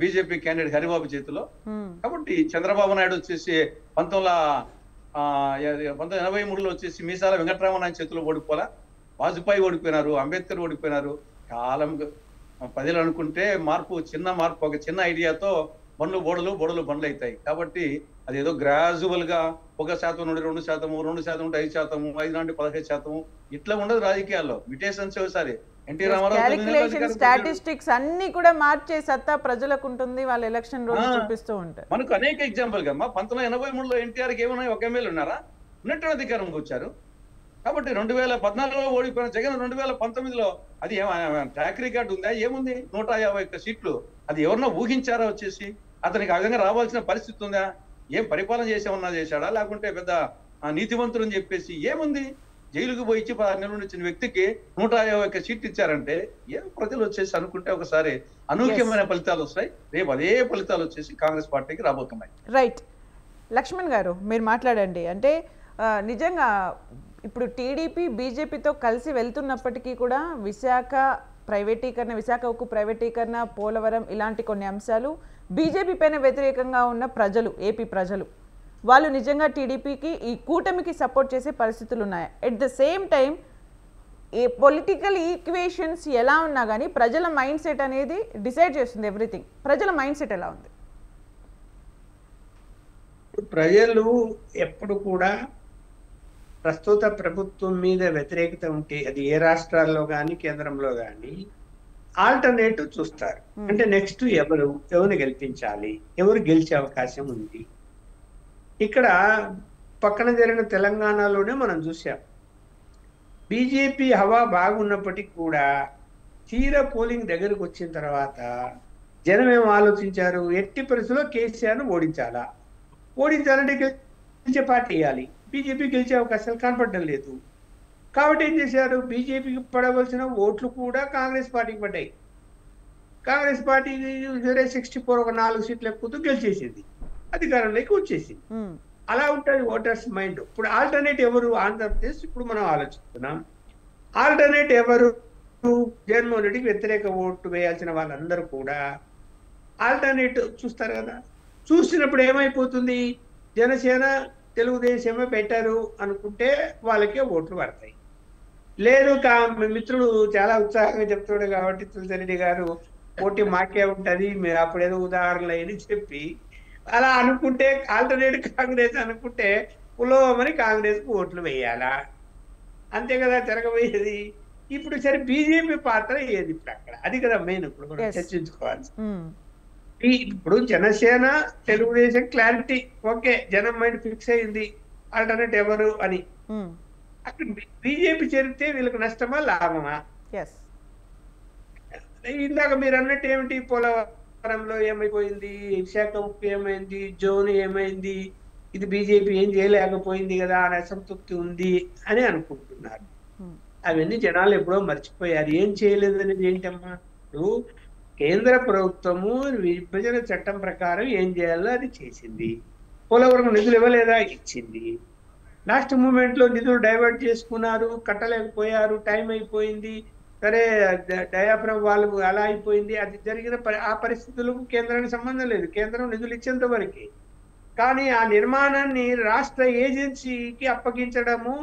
బీజేపీ క్యాండిడేట్ హరిబాబు చేతిలో. కాబట్టి చంద్రబాబు నాయుడు వచ్చేసి 1983లో వచ్చేసి మీసాల వెంకటరామనాయుడు చేతిలో ఓడిపోలా. వాజ్పేయి ఓడిపోయినారు, అంబేద్కర్ ఓడిపోయినారు. కాలం ప్రజలు అనుకుంటే చిన్న మార్పు ఒక చిన్న ఐడియాతో బండ్లు బోడలు బండ్లు అవుతాయి. కాబట్టి అదేదో గ్రాజువల్ గా 1% నుండి 2%, 2% నుండి 5%, 5 నుండి 15% ఇట్లా ఉండదు రాజకీయాల్లో. మిటేషన్స్ ఒకసారి ఎన్టీ రామారావు స్టాటిస్టిక్స్ అన్ని కూడా మార్చే సత్తా ప్రజలకు ఉంటుంది, వాళ్ళ ఎలక్షన్ రోజు చూపిస్తూ ఉంటారు. మనకు అనేక ఎగ్జాంపుల్ కమ్మా. 1983లో ఎన్టీఆర్కి ఏమన్నా ఒక ఎమ్మెల్యే ఉన్నారా? ఉన్నట్టు అధికారంకి వచ్చారు. కాబట్టి 2014లో ఓడిపోయిన జగన్ 2019లో అది ట్రాక్ రికార్డు ఉందా? ఏముంది? 151 సీట్లు. అది ఎవరన్నా ఊహించారా? వచ్చేసి అతనికి ఆ విధంగా రావాల్సిన పరిస్థితి ఉందా? ఏం పరిపాలన చేసేమన్నా చేశాడా? లేకుంటే పెద్ద నీతివంతులు అని చెప్పేసి ఏముంది? జైలుకు పోయి 16 నెలల నుంచి వ్యక్తికి 151 సీట్లు ఇచ్చారంటే ఏం ప్రజలు వచ్చేసి అనుకుంటే ఒకసారి అనూహ్యమైన ఫలితాలు వస్తాయి. రేపు అదే ఫలితాలు వచ్చేసి కాంగ్రెస్ పార్టీకి రాబోతున్నాయి. రైట్, లక్ష్మణ్ గారు మీరు మాట్లాడండి. అంటే నిజంగా ఇప్పుడు టీడీపీ బీజేపీతో కలిసి వెళ్తున్నప్పటికీ కూడా విశాఖ ఉక్కు ప్రైవేటీకరణ, పోలవరం ఇలాంటి కొన్ని అంశాలు బీజేపీ పైన వ్యతిరేకంగా ఉన్న ప్రజలు, ఏపీ ప్రజలు వాళ్ళు నిజంగా టీడీపీకి ఈ కూటమికి సపోర్ట్ చేసే పరిస్థితులు ఉన్నాయి. At the same time A political equations ఎలా ఉన్నా కానీ ప్రజల మైండ్ సెట్ అనేది డిసైడ్ చేస్తుంది ఎవ్రీథింగ్. ప్రజల మైండ్ సెట్ ఎలా ఉంది? ప్రజలు ఎప్పుడు కూడా ప్రస్తుత ప్రభుత్వం మీద వ్యతిరేకత ఉంటే అది ఏ రాష్ట్రాల్లో కానీ కేంద్రంలో కానీ ఆల్టర్నేటివ్ చూస్తారు. అంటే నెక్స్ట్ ఎవరిని గెలిపించాలి, ఎవరు గెలిచే అవకాశం ఉంది. ఇక్కడ పక్కన జరిగిన తెలంగాణలోనే మనం చూసాం, బీజేపీ హవా బాగున్నప్పటికీ కూడా తీరా పోలింగ్ దగ్గరకు వచ్చిన తర్వాత జనం ఏం ఆలోచించారు? ఎట్టి పరిస్థితుల్లో కేసీఆర్ను ఓడించాలంటే గెలిచే పార్టీ వేయాలి. బీజేపీ గెలిచే అవకాశాలు కనపడడం లేదు. కాబట్టి ఏం చేశారు? బీజేపీకి పడవలసిన ఓట్లు కూడా కాంగ్రెస్ పార్టీకి పడ్డాయి. కాంగ్రెస్ పార్టీ 64 ఒక 4 సీట్లు ఎక్కుతూ గెలిచేసింది, అధికారంలోకి వచ్చేసింది. అలా ఉంటుంది ఓటర్స్ మైండ్. ఇప్పుడు ఆల్టర్నేట్ ఎవరు ఆంధ్రప్రదేశ్ ఇప్పుడు మనం ఆలోచిస్తున్నాం. ఆల్టర్నేట్ ఎవరు? జగన్మోహన్ రెడ్డికి వ్యతిరేక ఓటు వేయాల్సిన వాళ్ళందరూ కూడా ఆల్టర్నేట్ చూస్తారు కదా. చూసినప్పుడు ఏమైపోతుంది, జనసేన తెలుగుదేశమే బెటరు అనుకుంటే వాళ్ళకే ఓట్లు పడతాయి. లేదు మిత్రుడు చాలా ఉత్సాహంగా చెప్తాడు కాబట్టి తులసిరెడ్డి గారు పోటీ మాకే ఉంటది, మీరు అప్పుడేదో ఉదాహరణలు అని చెప్పి అలా అనుకుంటే ఆల్టర్నేట్ కాంగ్రెస్ అనుకుంటే పులోమని కాంగ్రెస్ కు ఓట్లు వేయాలా, అంతే కదా జరగబోయేది. ఇప్పుడు సరే బీజేపీ పాత్ర ఏది ఇప్పుడు అక్కడ, అది కదా మెయిన్ ఇప్పుడు మనం చర్చించుకోవాలి. ఇప్పుడు జనసేన తెలుగుదేశం క్లారిటీ ఓకే, జనం మైండ్ ఫిక్స్ అయింది ఆల్టర్నేట్ ఎవరు అని. అక్కడ బీజేపీ చేరితే వీళ్ళకి నష్టమా లాభమా? ఇందాక మీరు అన్నట్టు ఏమిటి, పోలవరంలో ఏమైపోయింది, విశాఖ ఉప్పు ఏమైంది, జోన్ ఏమైంది, ఇది బీజేపీ ఏం చేయలేకపోయింది కదా అనే అసంతృప్తి ఉంది అని అనుకుంటున్నారు. అవన్నీ జనాలు ఎప్పుడో మర్చిపోయారు. ఏం చేయలేదు అనేది ఏంటమ్మా, ఇప్పుడు కేంద్ర ప్రభుత్వము విభజన చట్టం ప్రకారం ఏం చేయాలో అది చేసింది. పోలవరం నిధులు ఇవ్వలేదా? ఇచ్చింది. లాస్ట్ మూమెంట్ లో నిధులు డైవర్ట్ చేసుకున్నారు, కట్టలేకపోయారు, టైం అయిపోయింది, సరే డయాఫ్రమ్ వాళ్ళు అలా అయిపోయింది. అది జరిగిన ఆ పరిస్థితులకు కేంద్రానికి సంబంధం లేదు, కేంద్రం నిధులు ఇచ్చేంత వరకే. కానీ ఆ నిర్మాణాన్ని రాష్ట్ర ఏజెన్సీకి అప్పగించడము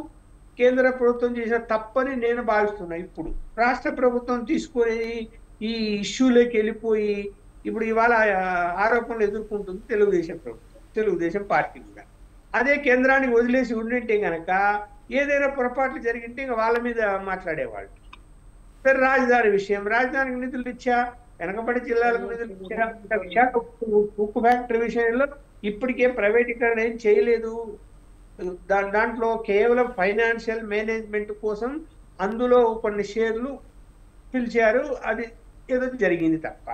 కేంద్ర ప్రభుత్వం చేసిన తప్పని నేను భావిస్తున్నా. ఇప్పుడు రాష్ట్ర ప్రభుత్వం తీసుకొని ఈ ఇష్యూలోకి వెళ్ళిపోయి ఇప్పుడు ఇవాళ ఆరోపణలు ఎదుర్కొంటుంది తెలుగుదేశం ప్రభుత్వం, తెలుగుదేశం పార్టీ కూడా. అదే కేంద్రానికి వదిలేసి ఉండింటే గనక ఏదైనా పొరపాట్లు జరిగింటే ఇంకా వాళ్ళ మీద మాట్లాడేవాళ్ళు. సరే రాజధాని విషయం, రాజధానికి నిధులు ఇచ్చా, వెనకబడి జిల్లాలకు నిధులు ఇచ్చా. విశాఖ ఉక్కు ఫ్యాక్టరీ విషయంలో ఇప్పటికే ప్రైవేటీకరణ ఏం చేయలేదు. దాంట్లో కేవలం ఫైనాన్షియల్ మేనేజ్మెంట్ కోసం అందులో కొన్ని షేర్లు పిలిచారు, అది ఏదో జరిగింది తప్ప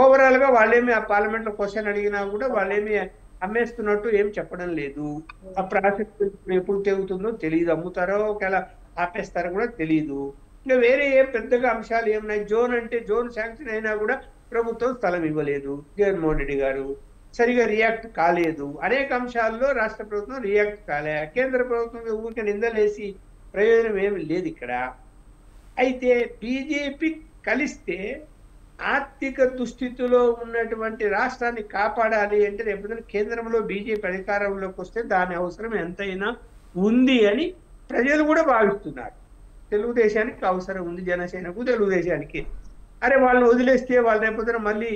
ఓవరాల్ గా వాళ్ళేమి ఆ పార్లమెంట్ లో క్వశ్చన్ అడిగినా కూడా వాళ్ళేమి అమ్మేస్తున్నట్టు ఏం చెప్పడం లేదు. ఆ ప్రాసెస్ ఎప్పుడు తెగుతుందో తెలియదు, అమ్ముతారో ఒకవేళ ఆపేస్తారో కూడా తెలియదు. ఇంకా వేరే ఏ పెద్దగా అంశాలు ఏమున్నాయి? జోన్ అంటే జోన్ శాంక్షన్ అయినా కూడా ప్రభుత్వం స్థలం ఇవ్వలేదు, జగన్మోహన్ రెడ్డి గారు సరిగా రియాక్ట్ కాలేదు. అనేక అంశాల్లో రాష్ట్ర ప్రభుత్వం రియాక్ట్ కాలే. కేంద్ర ప్రభుత్వం ఊరికే నిందలేసి ప్రయోజనం ఏమి లేదు ఇక్కడ. అయితే బీజేపీ కలిస్తే ఆర్థిక దుస్థితిలో ఉన్నటువంటి రాష్ట్రాన్ని కాపాడాలి అంటే రేపు కేంద్రంలో బీజేపీ అధికారంలోకి వస్తే దాని అవసరం ఎంతైనా ఉంది అని ప్రజలు కూడా భావిస్తున్నారు. తెలుగుదేశానికి అవసరం ఉంది, జనసేనకు తెలుగుదేశానికి. అరే వాళ్ళని వదిలేస్తే వాళ్ళు రేపొద్దున మళ్ళీ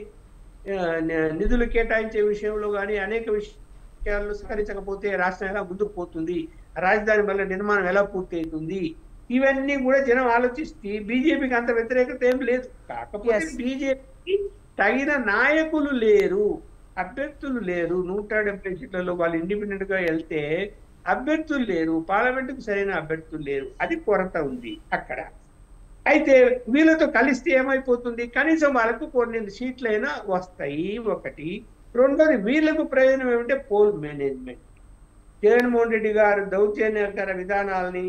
నిధులు కేటాయించే విషయంలో కానీ అనేక విషయాల్లో సహకరించకపోతే రాష్ట్రం ఎలా ముందుకు పోతుంది, రాజధాని వల్ల నిర్మాణం ఎలా పూర్తి అవుతుంది, ఇవన్నీ కూడా జనం ఆలోచిస్తే బీజేపీకి అంత వ్యతిరేకత ఏం లేదు. కాకపోతే బీజేపీకి తగిన నాయకులు లేరు, అభ్యర్థులు లేరు. 170 సీట్లలో వాళ్ళు ఇండిపెండెంట్ గా వెళ్తే అభ్యర్థులు లేరు, పార్లమెంటుకు సరైన అభ్యర్థులు లేరు, అది కొరత ఉంది అక్కడ. అయితే వీళ్ళతో కలిస్తే ఏమైపోతుంది, కనీసం వాళ్ళకు కొన్ని సీట్లైనా వస్తాయి ఒకటి. రెండోది వీళ్ళకు ప్రయోజనం ఏమంటే పోల్ మేనేజ్మెంట్. జగన్మోహన్ రెడ్డి గారు దౌర్జన్యకర విధానాలని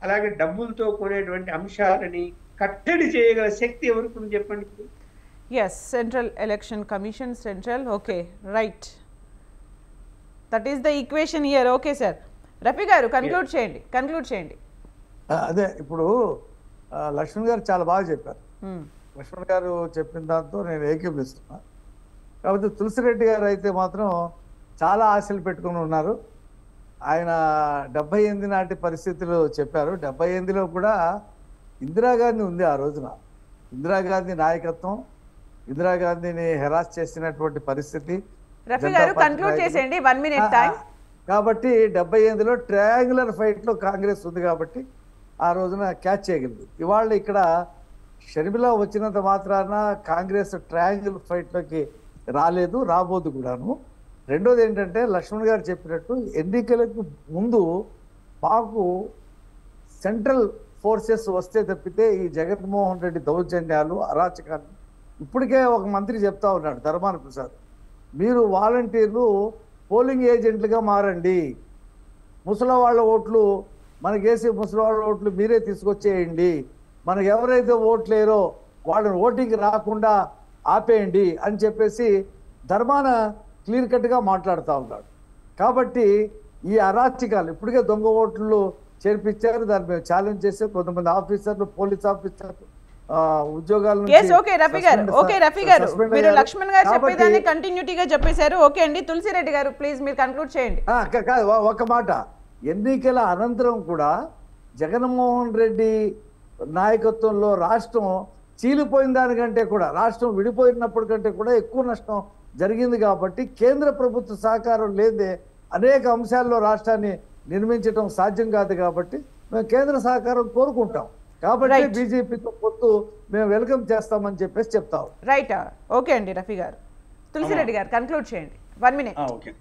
అలాగే డబ్బులతో కొనేటువంటి అంశాలని కట్టడి చేయగల శక్తి ఎవరికి చెప్పండి? Yes, central election commission, central. Okay, right, that is the equation here. Okay sir, Rafi గారు కన్క్లూడ్ చేయండి. అదే ఇప్పుడు లక్ష్మణ్ గారు చాలా బాగా చెప్పారు. లక్ష్మణ్ గారు చెప్పిన దాంతో నేను ఏకీభవిస్తున్నా. కాకపోతే తులసిరెడ్డి గారు అయితే మాత్రం చాలా ఆశలు పెట్టుకుని ఉన్నారు. ఆయన 78 నాటి పరిస్థితులు చెప్పారు. 78లో కూడా ఇందిరాగాంధీ ఉంది ఆ రోజున. ఇందిరాగాంధీ నాయకత్వం, ఇందిరాగాంధీని హెరాస్ చేసినటువంటి పరిస్థితి. రఫీ గారు కన్క్లూడ్ చేసేయండి, 1 minute టైం. కాబట్టి 78లో ట్రయాంగులర్ ఫైట్లో కాంగ్రెస్ ఉంది కాబట్టి ఆ రోజున క్యాచ్ చేయగలిగింది. ఇవాళ ఇక్కడ షర్మిల వచ్చినంత మాత్రాన కాంగ్రెస్ ట్రయాంగిల్ ఫైట్లోకి రాలేదు, రాబోదు కూడాను. రెండోది ఏంటంటే లక్ష్మణ్ గారు చెప్పినట్టు ఎన్నికలకు ముందు మాకు సెంట్రల్ ఫోర్సెస్ వస్తే తప్పితే ఈ జగన్మోహన్ రెడ్డి దౌర్జన్యాలు, అరాచకాలు. ఇప్పటికే ఒక మంత్రి చెప్తా ఉన్నాడు, ధర్మాన ప్రసాద్, మీరు వాలంటీర్లు పోలింగ్ ఏజెంట్లుగా మారండి, ముసలివాళ్ళ ఓట్లు మనకేసి ముసలివాళ్ళ ఓట్లు మీరే తీసుకొచ్చేయండి, మనకు ఎవరైతే ఓట్లేరో వాళ్ళని ఓటింగ్ రాకుండా ఆపేయండి అని చెప్పేసి ధర్మాన క్లియర్ కట్గా మాట్లాడుతూ ఉన్నాడు. కాబట్టి ఈ అరాచకాలు ఇప్పటికే దొంగ ఓట్లు చేర్పించారు, దాన్ని మేము ఛాలెంజ్ చేస్తే కొంతమంది ఆఫీసర్లు, పోలీస్ ఆఫీసర్లు ఉద్యోగాల ఎస్ ఓకే రఫీ గారు, ఓకే రఫీ గారు, మీరు లక్ష్మణ్ గారు చెప్పేదాన్ని కంటిన్యూటీగా చెప్పేశారు. ఓకే అండి, తులసిరెడ్డి గారు ప్లీజ్ మీరు కన్క్లూడ్ చేయండి. కాదు ఒక మాట, ఎన్నికల అనంతరం కూడా జగన్మోహన్ రెడ్డి నాయకత్వంలో రాష్ట్రం చీలిపోయిన దానికంటే కూడా, రాష్ట్రం విడిపోయినప్పటి కంటే కూడా ఎక్కువ నష్టం జరిగింది. కాబట్టి కేంద్ర ప్రభుత్వ సహకారం లేదే అనేక అంశాల్లో రాష్ట్రాన్ని నిర్మించడం సాధ్యం కాదు. కాబట్టి మేము కేంద్ర సహకారం కోరుకుంటాం. కాబట్టి బీజేపీతో పొత్తు మేము వెల్కమ్ చేస్తామని చెప్పేసి చెప్తాం. రైట్, ఓకే అండి రఫీ గారు. తులసిరెడ్డి గారు కన్క్లూడ్ చేయండి, 1 minute. ఓకే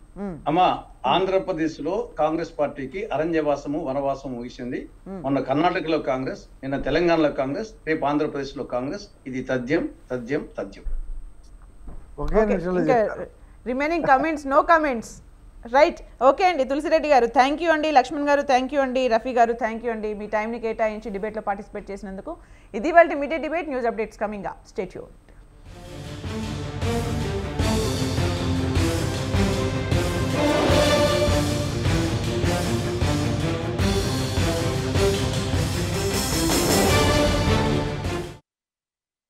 అమ్మా, ఆంధ్రప్రదేశ్ లో కాంగ్రెస్ పార్టీకి అరణ్యవాసము వనవాసం ముగిసింది. మొన్న కర్ణాటకలో కాంగ్రెస్, నిన్న తెలంగాణలో కాంగ్రెస్, రేపు ఆంధ్రప్రదేశ్ లో కాంగ్రెస్. ఇది తథ్యం తథ్యం తథ్యం. Remaining comments, no comments. Right, okay అండి. తులసిరెడ్డి గారు థ్యాంక్ యూ అండి, లక్ష్మణ్ గారు థ్యాంక్ యూ అండి, రఫీ గారు థ్యాంక్ యూ అండి, మీ టైంని కేటాయించి డిబేట్లో పార్టిసిపేట్ చేసినందుకు. ఇది వాళ్ళ media debate. News updates coming up. Stay tuned.